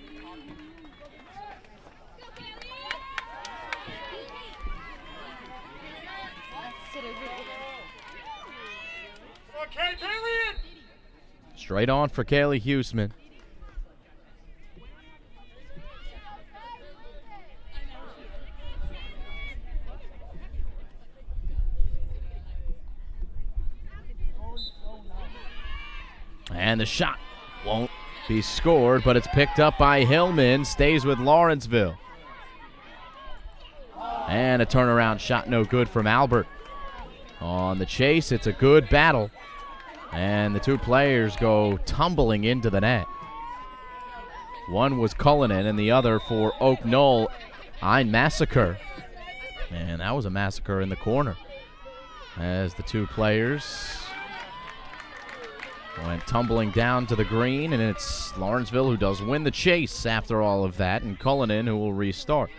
Straight on for Kaylee Huseman. And the shot won't be scored, but it's picked up by Hillman. Stays with Lawrenceville. And a turnaround shot no good from Albert. On the chase, it's a good battle. And the two players go tumbling into the net. One was Cullinan and the other for Oak Knoll, Ein Massacre. And that was a massacre in the corner as the two players went tumbling down to the green, and it's Lawrenceville who does win the chase after all of that, and Cullinan who will restart.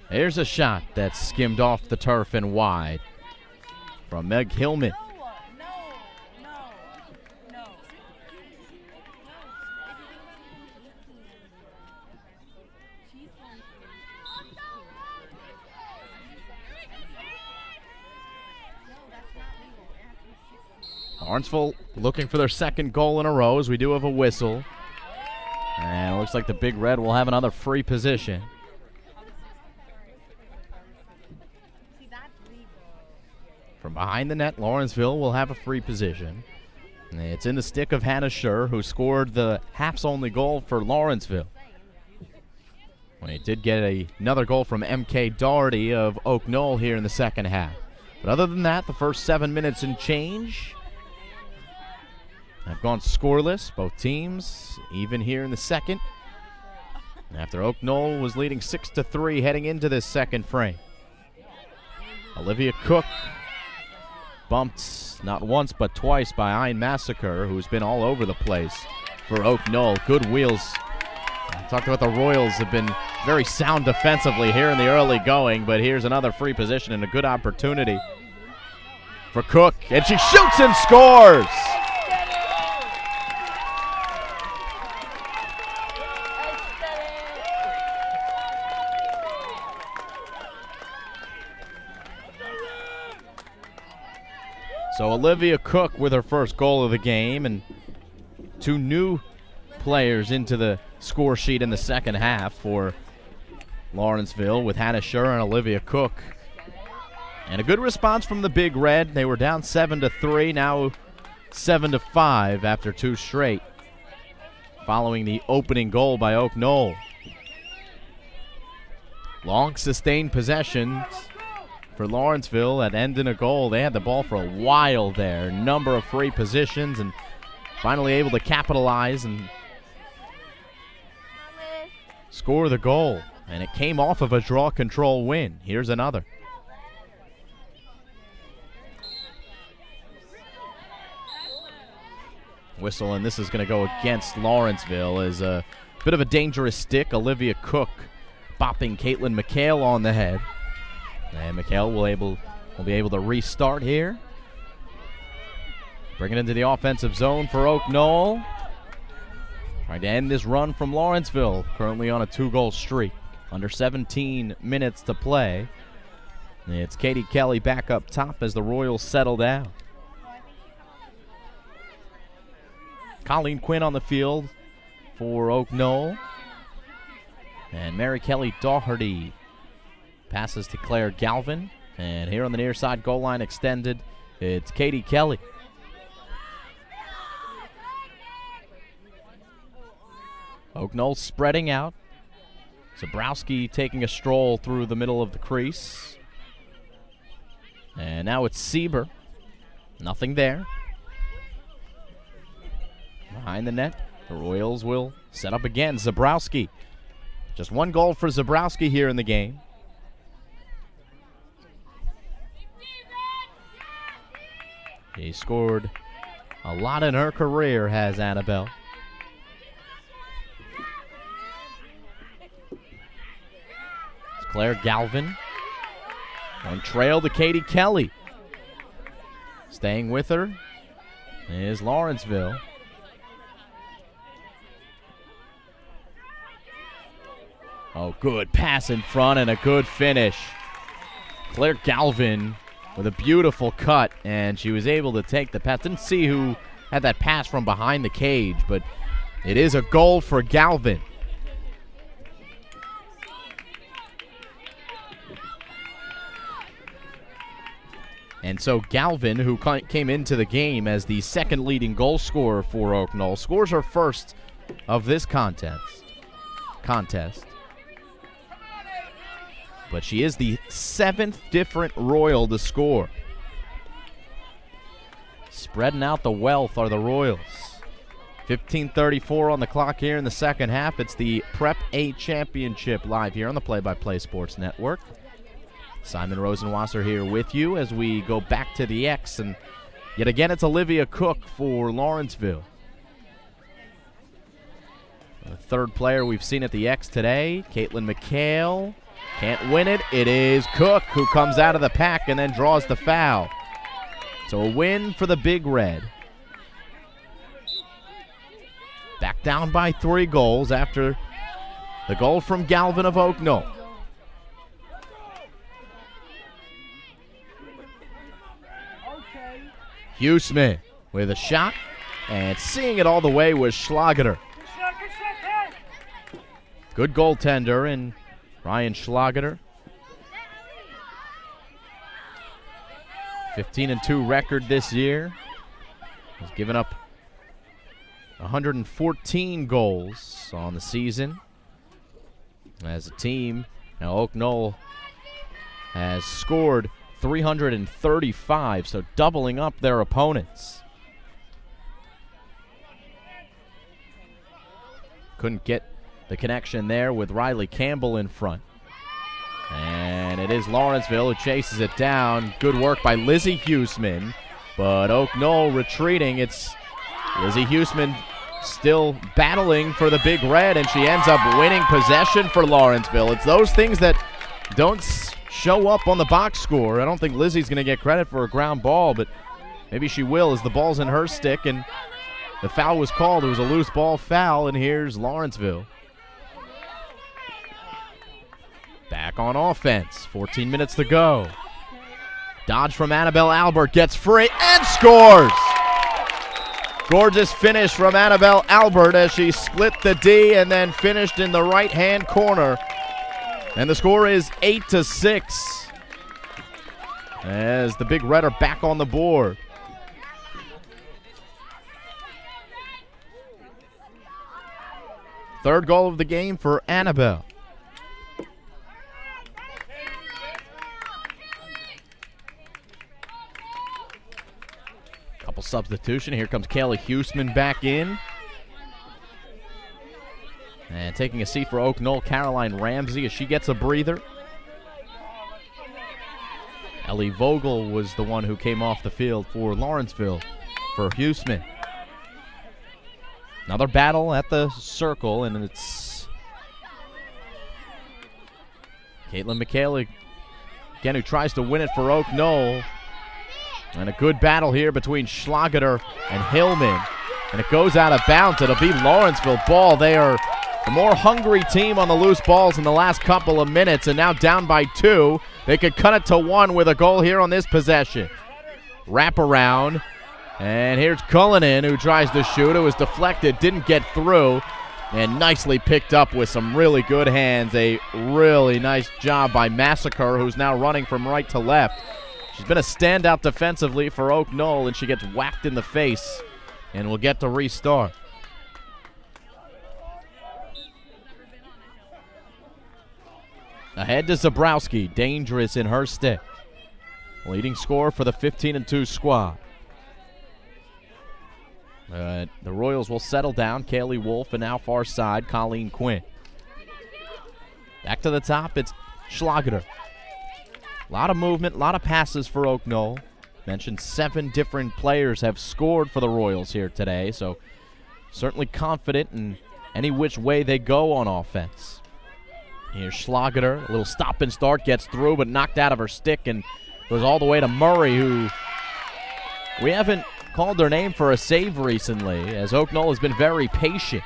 Here's a shot that skimmed off the turf and wide from Meg Hillman. Lawrenceville looking for their second goal in a row as we do have a whistle. And it looks like the Big Red will have another free position. From behind the net, Lawrenceville will have a free position. And it's in the stick of Hannah Schur, who scored the Haps only goal for Lawrenceville. Well, he did get another goal from MK Doherty of Oak Knoll here in the second half. But other than that, the first 7 minutes and change have gone scoreless, both teams, even here in the second. After Oak Knoll was leading 6-3 heading into this second frame. Olivia Cook bumped not once but twice by Ein Massacre, who's been all over the place for Oak Knoll. Good wheels. I talked about the Royals have been very sound defensively here in the early going, but here's another free position and a good opportunity for Cook, and she shoots and scores! So Olivia Cook with her first goal of the game, and 2 new players into the score sheet in the second half for Lawrenceville with Hannah Schur and Olivia Cook. And a good response from the Big Red. They were down 7-3, now 7-5 after 2 straight, following the opening goal by Oak Knoll. Long sustained possessions for Lawrenceville that end in a goal. They had the ball for a while there, number of free positions, and finally able to capitalize and score the goal. And it came off of a draw control win. Here's another. Whistle, and this is going to go against Lawrenceville as a bit of a dangerous stick. Olivia Cook bopping Caitlin McHale on the head. And McHale will be able to restart here. Bring it into the offensive zone for Oak Knoll. Trying to end this run from Lawrenceville, currently on a 2-goal streak. Under 17 minutes to play. It's Katie Kelly back up top as the Royals settle down. Colleen Quinn on the field for Oak Knoll. And Mary Kelly Doherty passes to Claire Galvin. And here on the near side, goal line extended, it's Katie Kelly. Oak Knoll spreading out. Zabrowski taking a stroll through the middle of the crease. And now it's Sieber. Nothing there. Behind the net, the Royals will set up again. Zabrowski. Just 1 goal for Zabrowski here in the game. He scored a lot in her career, has Annabelle. It's Claire Galvin. On trail to Katie Kelly. Staying with her is Lawrenceville. Oh, good pass in front and a good finish. Claire Galvin with a beautiful cut, and she was able to take the pass. Didn't see who had that pass from behind the cage, but it is a goal for Galvin. And so Galvin, who came into the game as the second leading goal scorer for Oak Knoll, scores her first of this contest. But she is the 7th different Royal to score. Spreading out the wealth are the Royals. 15:34 on the clock here in the second half. It's the Prep A Championship live here on the Play-by-Play Sports Network. Simon Rosenwasser here with you as we go back to the X. And yet again, it's Olivia Cook for Lawrenceville. The third player we've seen at the X today, Caitlin McHale. Can't win it. It is Cook who comes out of the pack and then draws the foul. So a win for the Big Red. Back down by 3 goals after the goal from Galvin of Oak Knoll. Huseman with a shot, and seeing it all the way was Schlageter. Good goaltender in Ryan Schlageter. 15-2 record this year. He's given up 114 goals on the season. As a team, now Oak Knoll has scored 335, so doubling up their opponents. Couldn't get the connection there with Riley Campbell in front. And it is Lawrenceville who chases it down. Good work by Lizzie Huseman, but Oak Knoll retreating. It's Lizzie Huseman still battling for the Big Red, and she ends up winning possession for Lawrenceville. It's those things that don't show up on the box score. I don't think Lizzie's going to get credit for a ground ball, but maybe she will as the ball's in her stick, and the foul was called. It was a loose ball foul, and here's Lawrenceville. Back on offense, 14 minutes to go. Dodge from Annabelle Albert, gets free and scores! Gorgeous finish from Annabelle Albert as she split the D and then finished in the right-hand corner. And the score is 8-6 as the Big Red are back on the board. Third goal of the game for Annabelle. Couple substitution. Here comes Kayla Huseman back in. And taking a seat for Oak Knoll, Caroline Ramsey, as she gets a breather. Ellie Vogel was the one who came off the field for Lawrenceville for Huseman. Another battle at the circle, and it's Caitlin McHale again who tries to win it for Oak Knoll. And a good battle here between Schlageter and Hillman. And it goes out of bounds. It'll be Lawrenceville ball. They are the more hungry team on the loose balls in the last couple of minutes, and now down by 2. They could cut it to 1 with a goal here on this possession. Wrap around. And here's Cullinan who tries to shoot. It was deflected, didn't get through, and nicely picked up with some really good hands. A really nice job by Massacre, who's now running from right to left. She's been a standout defensively for Oak Knoll, and she gets whacked in the face, and we'll get to restart. Ahead to Zabrowski, dangerous in her stick. Leading scorer for the 15-2 squad. The Royals will settle down. Kaylee Wolf, and now far side, Colleen Quinn. Back to the top, it's Schlageter. A lot of movement, a lot of passes for Oak Knoll. Mentioned 7 different players have scored for the Royals here today, so certainly confident in any which way they go on offense. Here's Schlageter, a little stop and start, gets through, but knocked out of her stick and goes all the way to Murray, who we haven't called their name for a save recently, as Oak Knoll has been very patient.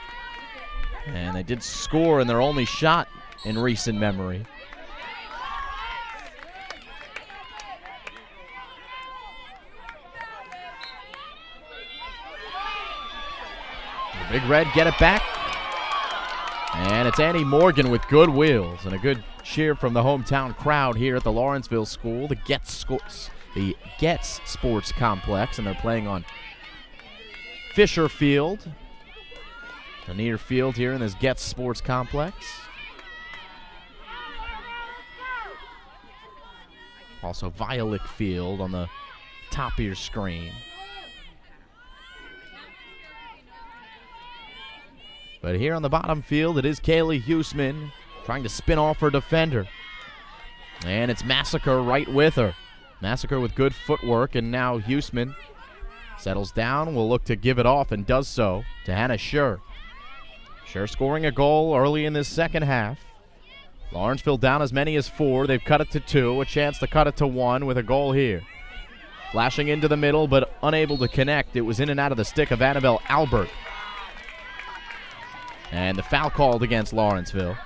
And they did score in their only shot in recent memory. The Big Red get it back. And it's Annie Morgan with good wheels and a good cheer from the hometown crowd here at the Lawrenceville School, the Getz Sports Complex, and they're playing on Fisher Field, a near field here in this Getz Sports Complex. Also Violet Field on the top of your screen. But here on the bottom field, it is Kaylee Huseman trying to spin off her defender. And it's Massacre right with her. Massacre with good footwork, and now Huseman settles down, will look to give it off, and does so to Hannah Scher. Scher scoring a goal early in this second half. Lawrenceville down as many as 4. They've cut it to 2, a chance to cut it to 1 with a goal here. Flashing into the middle, but unable to connect. It was in and out of the stick of Annabelle Albert. And the foul called against Lawrenceville.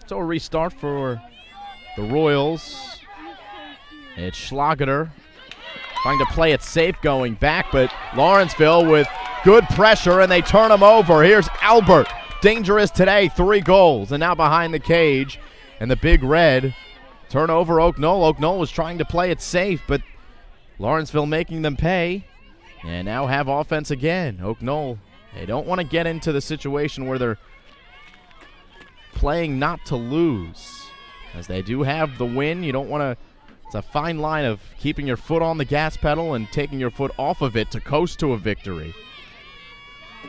So a restart for the Royals. It's Schlageter trying to play it safe going back, but Lawrenceville with good pressure, and they turn him over. Here's Albert, dangerous today, 3 goals, and now behind the cage. And the Big Red turn over Oak Knoll. Oak Knoll was trying to play it safe, but Lawrenceville making them pay. And now have offense again. Oak Knoll, they don't want to get into the situation where they're playing not to lose. As they do have the win, you don't want to, it's a fine line of keeping your foot on the gas pedal and taking your foot off of it to coast to a victory.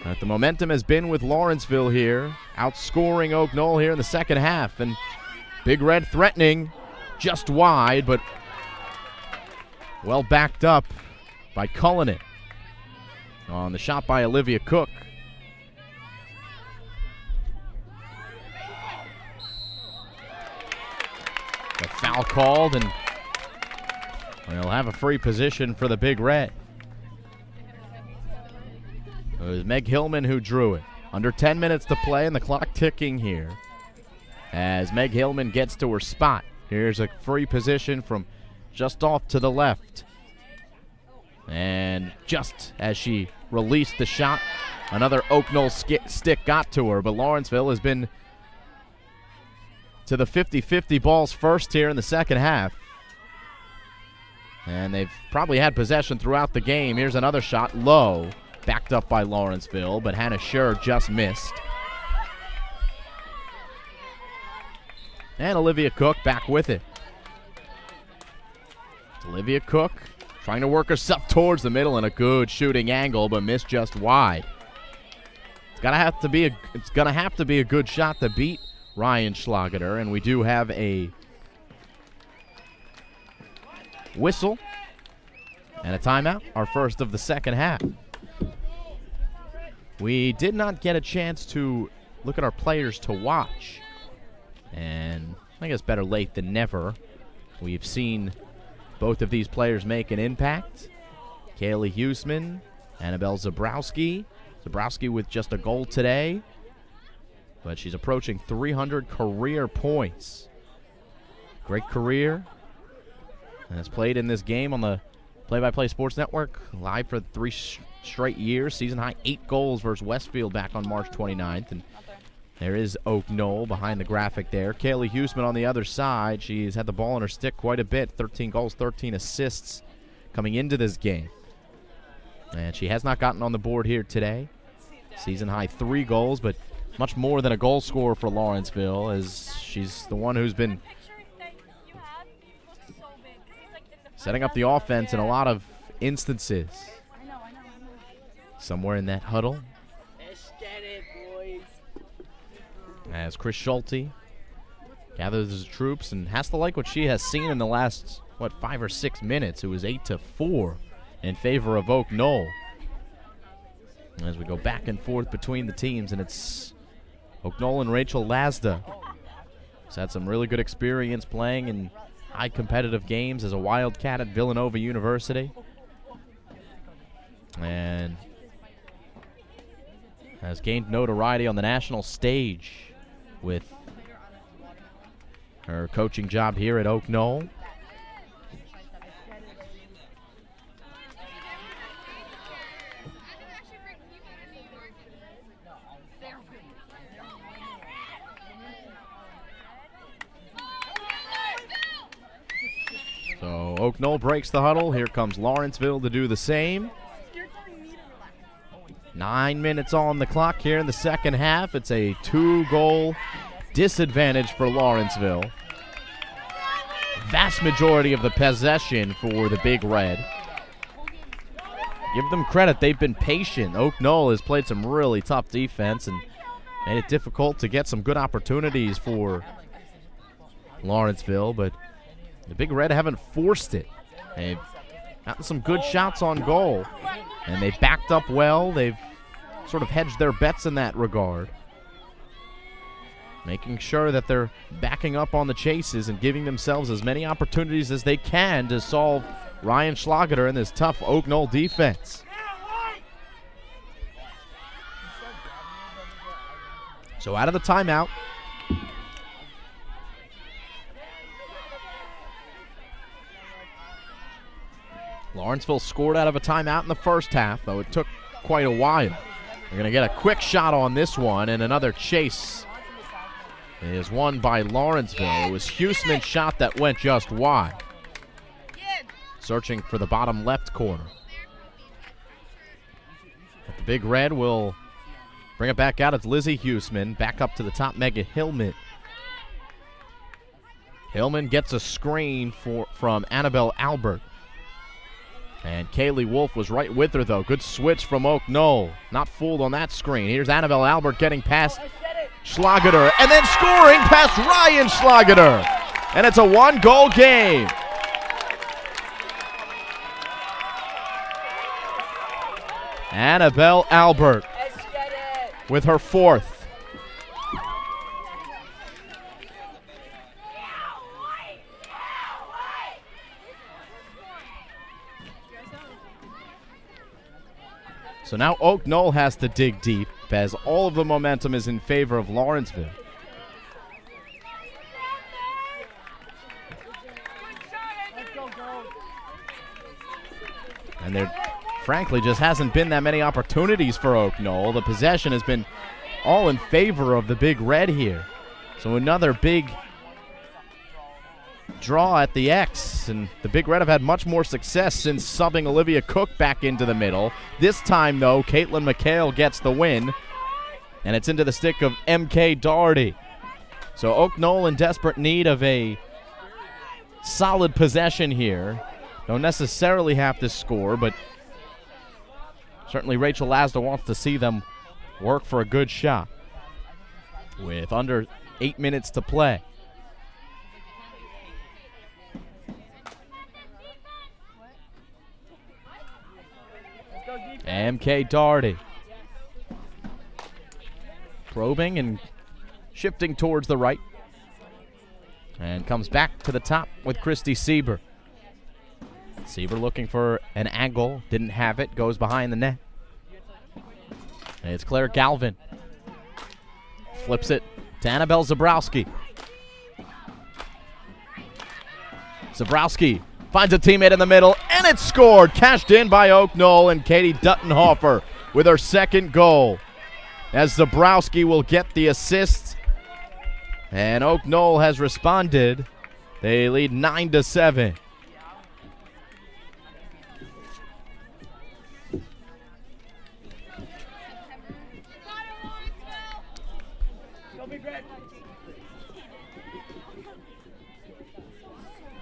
But the momentum has been with Lawrenceville here, outscoring Oak Knoll here in the second half. And Big Red threatening, just wide, but well backed up by Cullinan on the shot by Olivia Cook. The foul called, and they'll have a free position for the Big Red. It was Meg Hillman who drew it. Under 10 minutes to play and the clock ticking here as Meg Hillman gets to her spot. Here's a free position from just off to the left. And just as she released the shot, another Oak Knoll stick got to her, but Lawrenceville has been to the 50-50 balls first here in the second half. And they've probably had possession throughout the game. Here's another shot, low, backed up by Lawrenceville, but Hannah Scher just missed. And Olivia Cook back with it. It's Olivia Cook trying to work herself towards the middle in a good shooting angle, but missed just wide. It's gonna have to be a good shot to beat Ryan Schlageter, and we do have a whistle and a timeout, our first of the second half. We did not get a chance to look at our players to watch, and I guess better late than never. We've seen both of these players make an impact. Kaylee Huseman, Annabelle Zabrowski. Zabrowski with just a goal today, but she's approaching 300 career points. Great career. And has played in this game on the Play-by-Play Sports Network live for 3 straight years. Season high 8 goals versus Westfield back on March 29th. And there is Oak Knoll behind the graphic there. Kaylee Huseman on the other side. She's had the ball in her stick quite a bit. 13 goals, 13 assists coming into this game. And she has not gotten on the board here today. Season high 3 goals, but much more than a goal scorer for Lawrenceville, as she's the one who's been setting up the offense in a lot of instances. Somewhere in that huddle, as Chris Schulte gathers his troops and has to like what she has seen in the last, 5 or 6 minutes. It was 8-4 in favor of Oak Knoll. As we go back and forth between the teams, and it's Oak Knoll and Rachel Lasda. She's had some really good experience playing in high competitive games as a Wildcat at Villanova University, and has gained notoriety on the national stage with her coaching job here at Oak Knoll. So Oak Knoll breaks the huddle. Here comes Lawrenceville to do the same. 9 minutes on the clock here in the second half. It's a 2-goal disadvantage for Lawrenceville. Vast majority of the possession for the Big Red. Give them credit, they've been patient. Oak Knoll has played some really tough defense and made it difficult to get some good opportunities for Lawrenceville, but the Big Red haven't forced it. They've gotten some good shots on goal, and they've backed up well. They've sort of hedged their bets in that regard, making sure that they're backing up on the chases and giving themselves as many opportunities as they can to solve Ryan Schlageter in this tough Oak Knoll defense. So out of the timeout, Lawrenceville scored out of a timeout in the first half, though it took quite a while. They're going to get a quick shot on this one, and another chase is won by Lawrenceville. It was Huseman's shot that went just wide. Searching for the bottom left corner. But the Big Red will bring it back out. It's Lizzie Huseman. Back up to the top, Megan Hillman. Hillman gets a screen from Annabelle Albert. And Kaylee Wolf was right with her, though. Good switch from Oak Knoll. Not fooled on that screen. Here's Annabelle Albert getting past Schlageter, and then scoring past Ryan Schlageter. And it's a 1-goal game. Annabelle Albert with her 4th. So now Oak Knoll has to dig deep as all of the momentum is in favor of Lawrenceville. And there, frankly, just hasn't been that many opportunities for Oak Knoll. The possession has been all in favor of the Big Red here. So another big draw at the X, and the Big Red have had much more success since subbing Olivia Cook back into the middle. This time, though, Caitlin McHale gets the win, and it's into the stick of MK Doherty. So Oak Knoll in desperate need of a solid possession here. Don't necessarily have to score, but certainly Rachel Lasda wants to see them work for a good shot with under 8 minutes to play. MK Doherty probing and shifting towards the right, and comes back to the top with Christy Sieber. Sieber looking for an angle, didn't have it, goes behind the net. And it's Claire Galvin. Flips it to Annabelle Zabrowski. Zabrowski finds a teammate in the middle, and it's scored. Cashed in by Oak Knoll, and Katie Duttenhofer with her second goal. As Zabrowski will get the assist, and Oak Knoll has responded. They lead 9-7.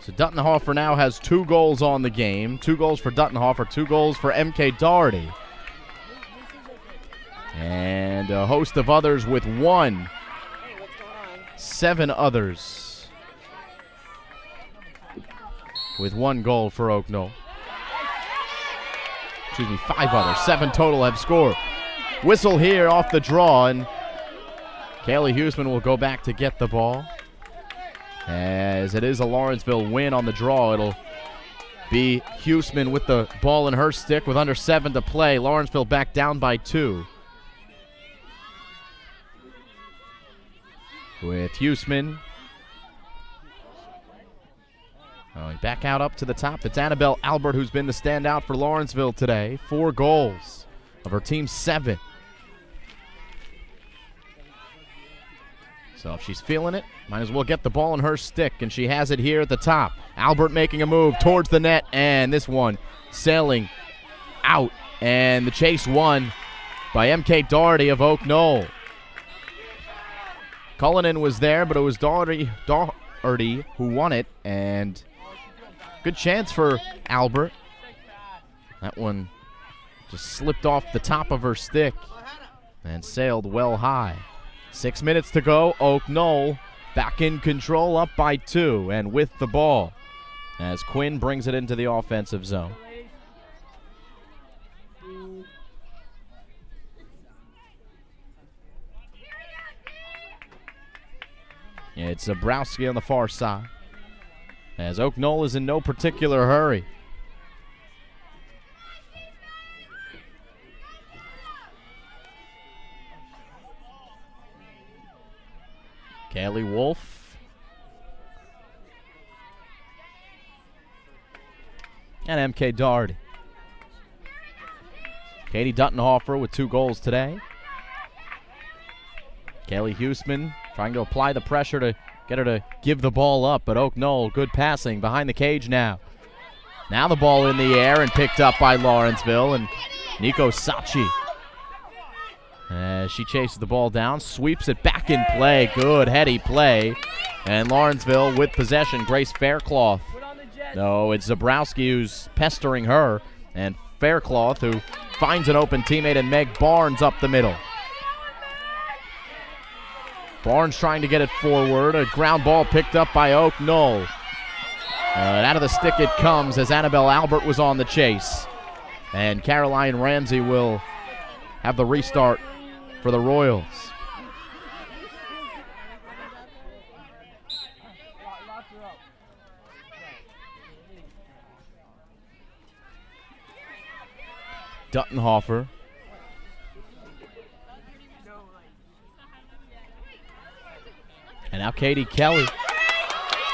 So Duttenhofer now has 2 goals on the game. 2 goals for Duttenhofer, 2 goals for MK Doherty. And a host of others with 1. 7 others with 1 goal for Oak Knoll. Excuse me, 5 others. 7 total have scored. Whistle here off the draw, and Kaylee Huseman will go back to get the ball. As it is a Lawrenceville win on the draw, it'll be Huseman with the ball in her stick with under 7 to play. Lawrenceville back down by 2. With Huseman going back out up to the top. It's Annabelle Albert who's been the standout for Lawrenceville today. 4 goals of her team's 7. So if she's feeling it, might as well get the ball in her stick, and she has it here at the top. Albert making a move towards the net, and this one sailing out, and the chase won by MK Doherty of Oak Knoll. Cullinan was there, but it was Doherty who won it, and good chance for Albert. That one just slipped off the top of her stick and sailed well high. 6 minutes to go. Oak Knoll back in control, up by 2, and with the ball as Quinn brings it into the offensive zone. It's Zabrowski on the far side, as Oak Knoll is in no particular hurry. Kaylee Wolf. And MK Doherty. Katie Duttenhofer with 2 goals today. Kaylee Huseman trying to apply the pressure to get her to give the ball up, but Oak Knoll, good passing behind the cage now. Now the ball in the air and picked up by Lawrenceville, and Nico Sachi. As she chases the ball down, sweeps it back in play. Good heady play. And Lawrenceville with possession. Grace Faircloth. No, it's Zabrowski who's pestering her. And Faircloth who finds an open teammate, and Meg Barnes up the middle. Barnes trying to get it forward. A ground ball picked up by Oak Knoll. Out of the stick it comes as Annabelle Albert was on the chase. And Caroline Ramsey will have the restart for the Royals. Duttenhofer now Katie Kelly.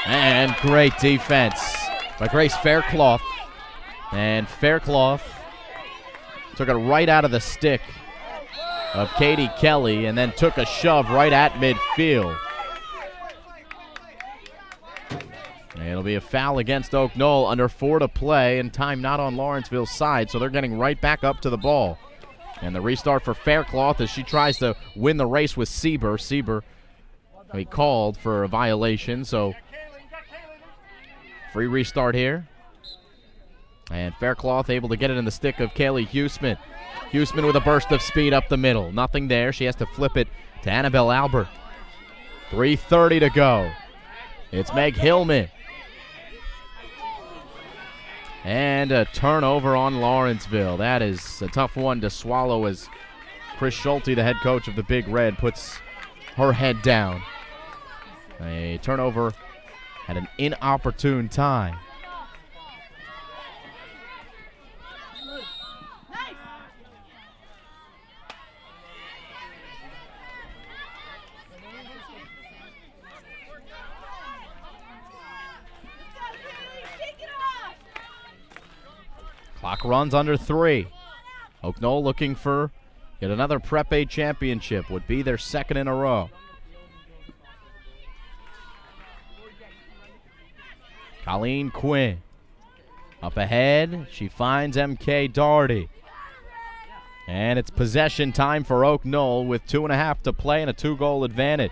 And great defense by Grace Faircloth. And Faircloth took it right out of the stick of Katie Kelly and then took a shove right at midfield. It'll be a foul against Oak Knoll, under 4 to play, and time not on Lawrenceville's side, so they're getting right back up to the ball. And the restart for Faircloth as she tries to win the race with Sieber. Sieber, he called for a violation, so free restart here. And Faircloth able to get it in the stick of Kaylee Huseman. Huseman with a burst of speed up the middle. Nothing there. She has to flip it to Annabelle Albert. 3:30 to go. It's Meg Hillman. And a turnover on Lawrenceville. That is a tough one to swallow as Chris Schulte, the head coach of the Big Red, puts her head down. A turnover at an inopportune time. Clock runs under 3. Oak Knoll looking for yet another Prep A championship. Would be their second in a row. Colleen Quinn up ahead. She finds MK Daugherty. And it's possession time for Oak Knoll with 2.5 to play and a 2-goal advantage.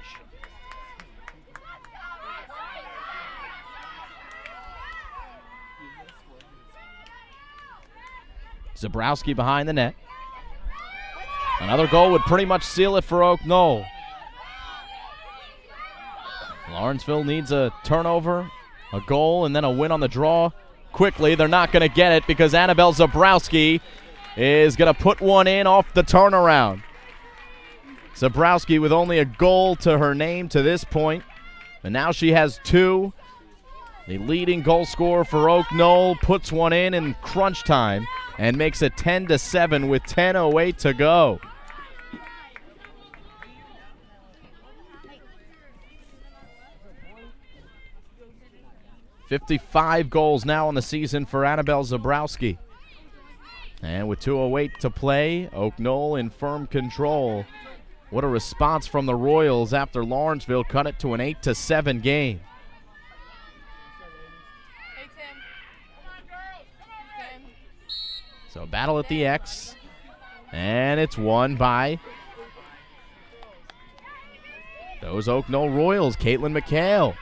Zabrowski behind the net. Another goal would pretty much seal it for Oak Knoll. Lawrenceville needs a turnover, a goal, and then a win on the draw quickly. They're not going to get it because Annabelle Zabrowski is going to put one in off the turnaround. Zabrowski with only a goal to her name to this point, and now she has 2. The leading goal scorer for Oak Knoll puts one in crunch time and makes it 10-7 with 10:08 to go. $55 goals now on the season for Annabelle Zabrowski. And with 2:08 to play, Oak Knoll in firm control. What a response from the Royals after Lawrenceville cut it to an 8-7 game. So battle at the X, and it's won by those Oak Knoll Royals, Caitlin McHale.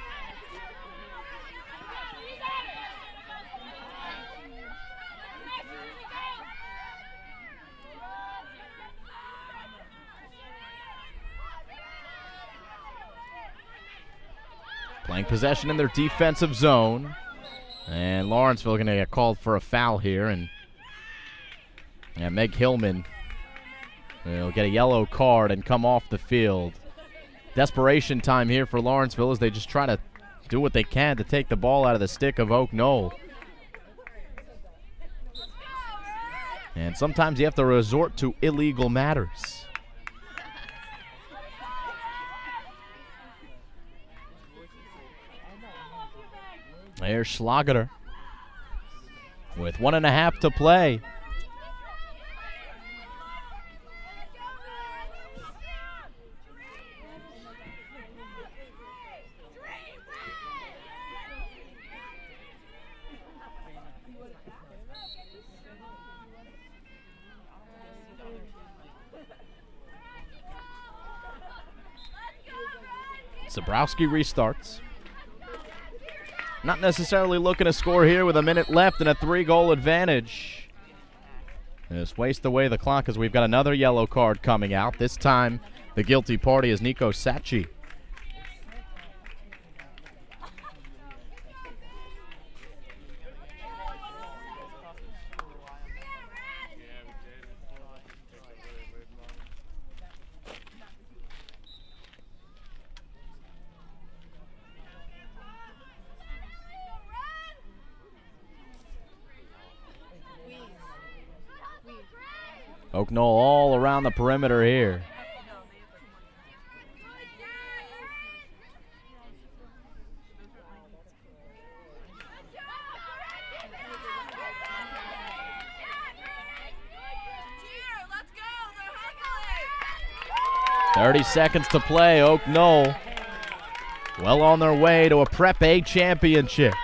Playing possession in their defensive zone, and Lawrenceville going to get called for a foul here, and Meg Hillman will get a yellow card and come off the field. Desperation time here for Lawrenceville as they just try to do what they can to take the ball out of the stick of Oak Knoll. And sometimes you have to resort to illegal matters. There's Schlageter with 1.5 to play. Zabrowski restarts. Not necessarily looking to score here with a minute left and a 3-goal advantage. Just waste away the clock as we've got another yellow card coming out. This time the guilty party is Nico Sachi. Oak Knoll all around the perimeter here. 30 seconds to play. Oak Knoll well on their way to a Prep A championship.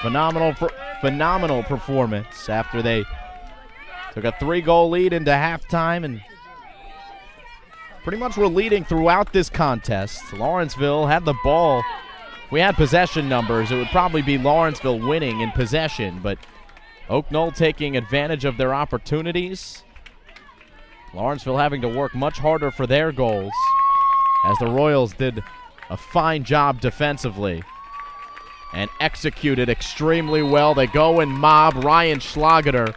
Phenomenal performance after they took a 3-goal lead into halftime and pretty much were leading throughout this contest. Lawrenceville had the ball. If we had possession numbers, it would probably be Lawrenceville winning in possession, but Oak Knoll taking advantage of their opportunities. Lawrenceville having to work much harder for their goals as the Royals did a fine job defensively and executed extremely well. They go and mob Ryan Schlageter.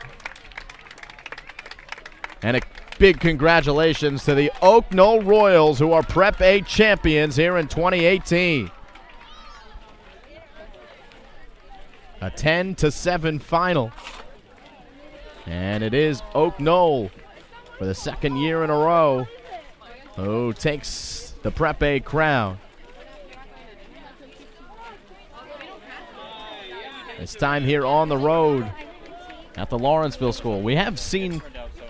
And a big congratulations to the Oak Knoll Royals, who are Prep A champions here in 2018. A 10-7 final. And it is Oak Knoll for the second year in a row who takes the Prep A crown. This time here on the road at the Lawrenceville School. We have seen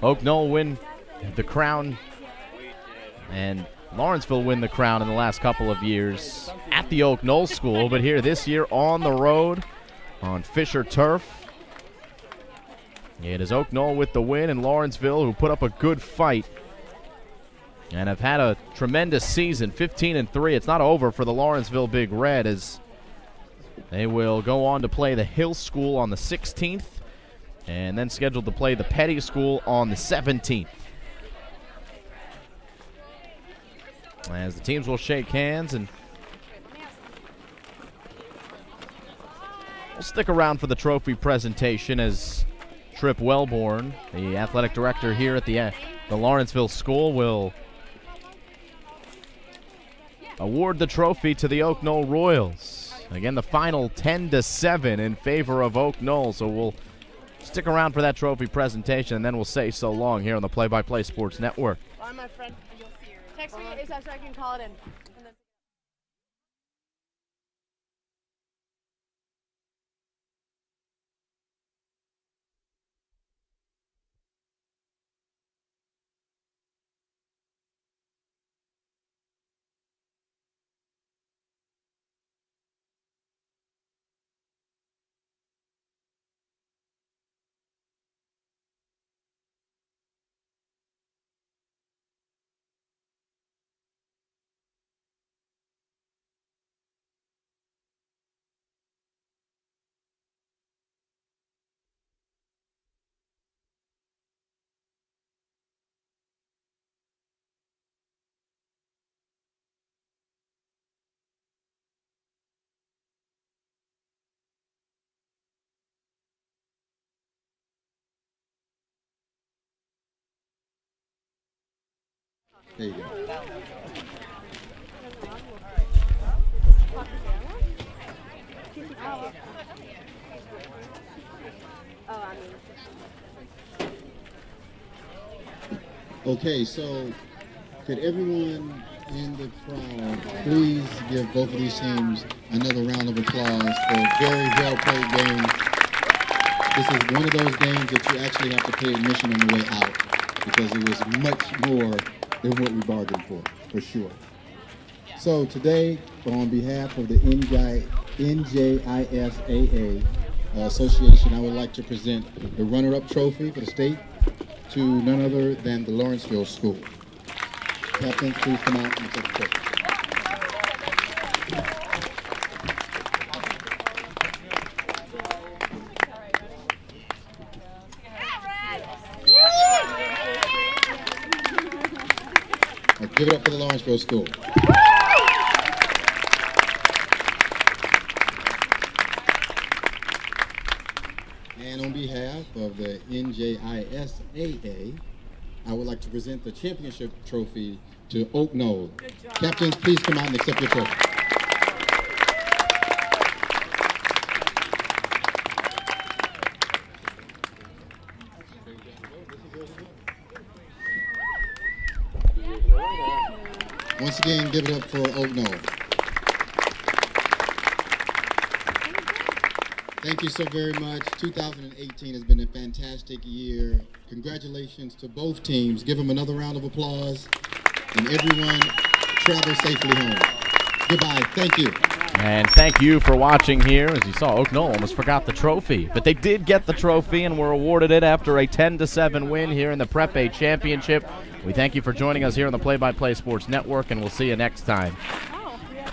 Oak Knoll win the crown and Lawrenceville win the crown in the last couple of years at the Oak Knoll School, but here this year on the road on Fisher turf. It is Oak Knoll with the win, and Lawrenceville, who put up a good fight and have had a tremendous season, 15-3. It's not over for the Lawrenceville Big Red, as they will go on to play the Hill School on the 16th and then scheduled to play the Petty School on the 17th. As the teams will shake hands, and we'll stick around for the trophy presentation as Trip Wellborn, the athletic director here at the Lawrenceville School, will award the trophy to the Oak Knoll Royals. Again, the final 10-7 in favor of Oak Knoll, so we'll stick around for that trophy presentation, and then we'll say so long here on the Play by Play Sports Network. Bye, my friend. Text me ASAP so I can call it in. There you go. Okay, so could everyone in the crowd please give both of these teams another round of applause for a very well-played game. This is one of those games that you actually have to pay admission on the way out, because it was much more than what we bargained for sure. So today, on behalf of the NJISAA Association, I would like to present the runner-up trophy for the state to none other than the Lawrenceville School. Captain, please come out and take the trophy. Give it up for the Lawrenceville School. And on behalf of the NJISAA, I would like to present the championship trophy to Oak Knoll. Captains, please come out and accept your trophy. Once again, give it up for Oak Knoll. Thank you so very much. 2018 has been a fantastic year. Congratulations to both teams. Give them another round of applause. and everyone travel safely home. Goodbye. Thank you. And thank you for watching here. As you saw, Oak Knoll almost forgot the trophy, but they did get the trophy and were awarded it after a 10-7 win here in the Prep A Championship. We thank you for joining us here on the Play-by-Play Sports Network, and we'll see you next time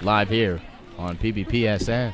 live here on PBPSN.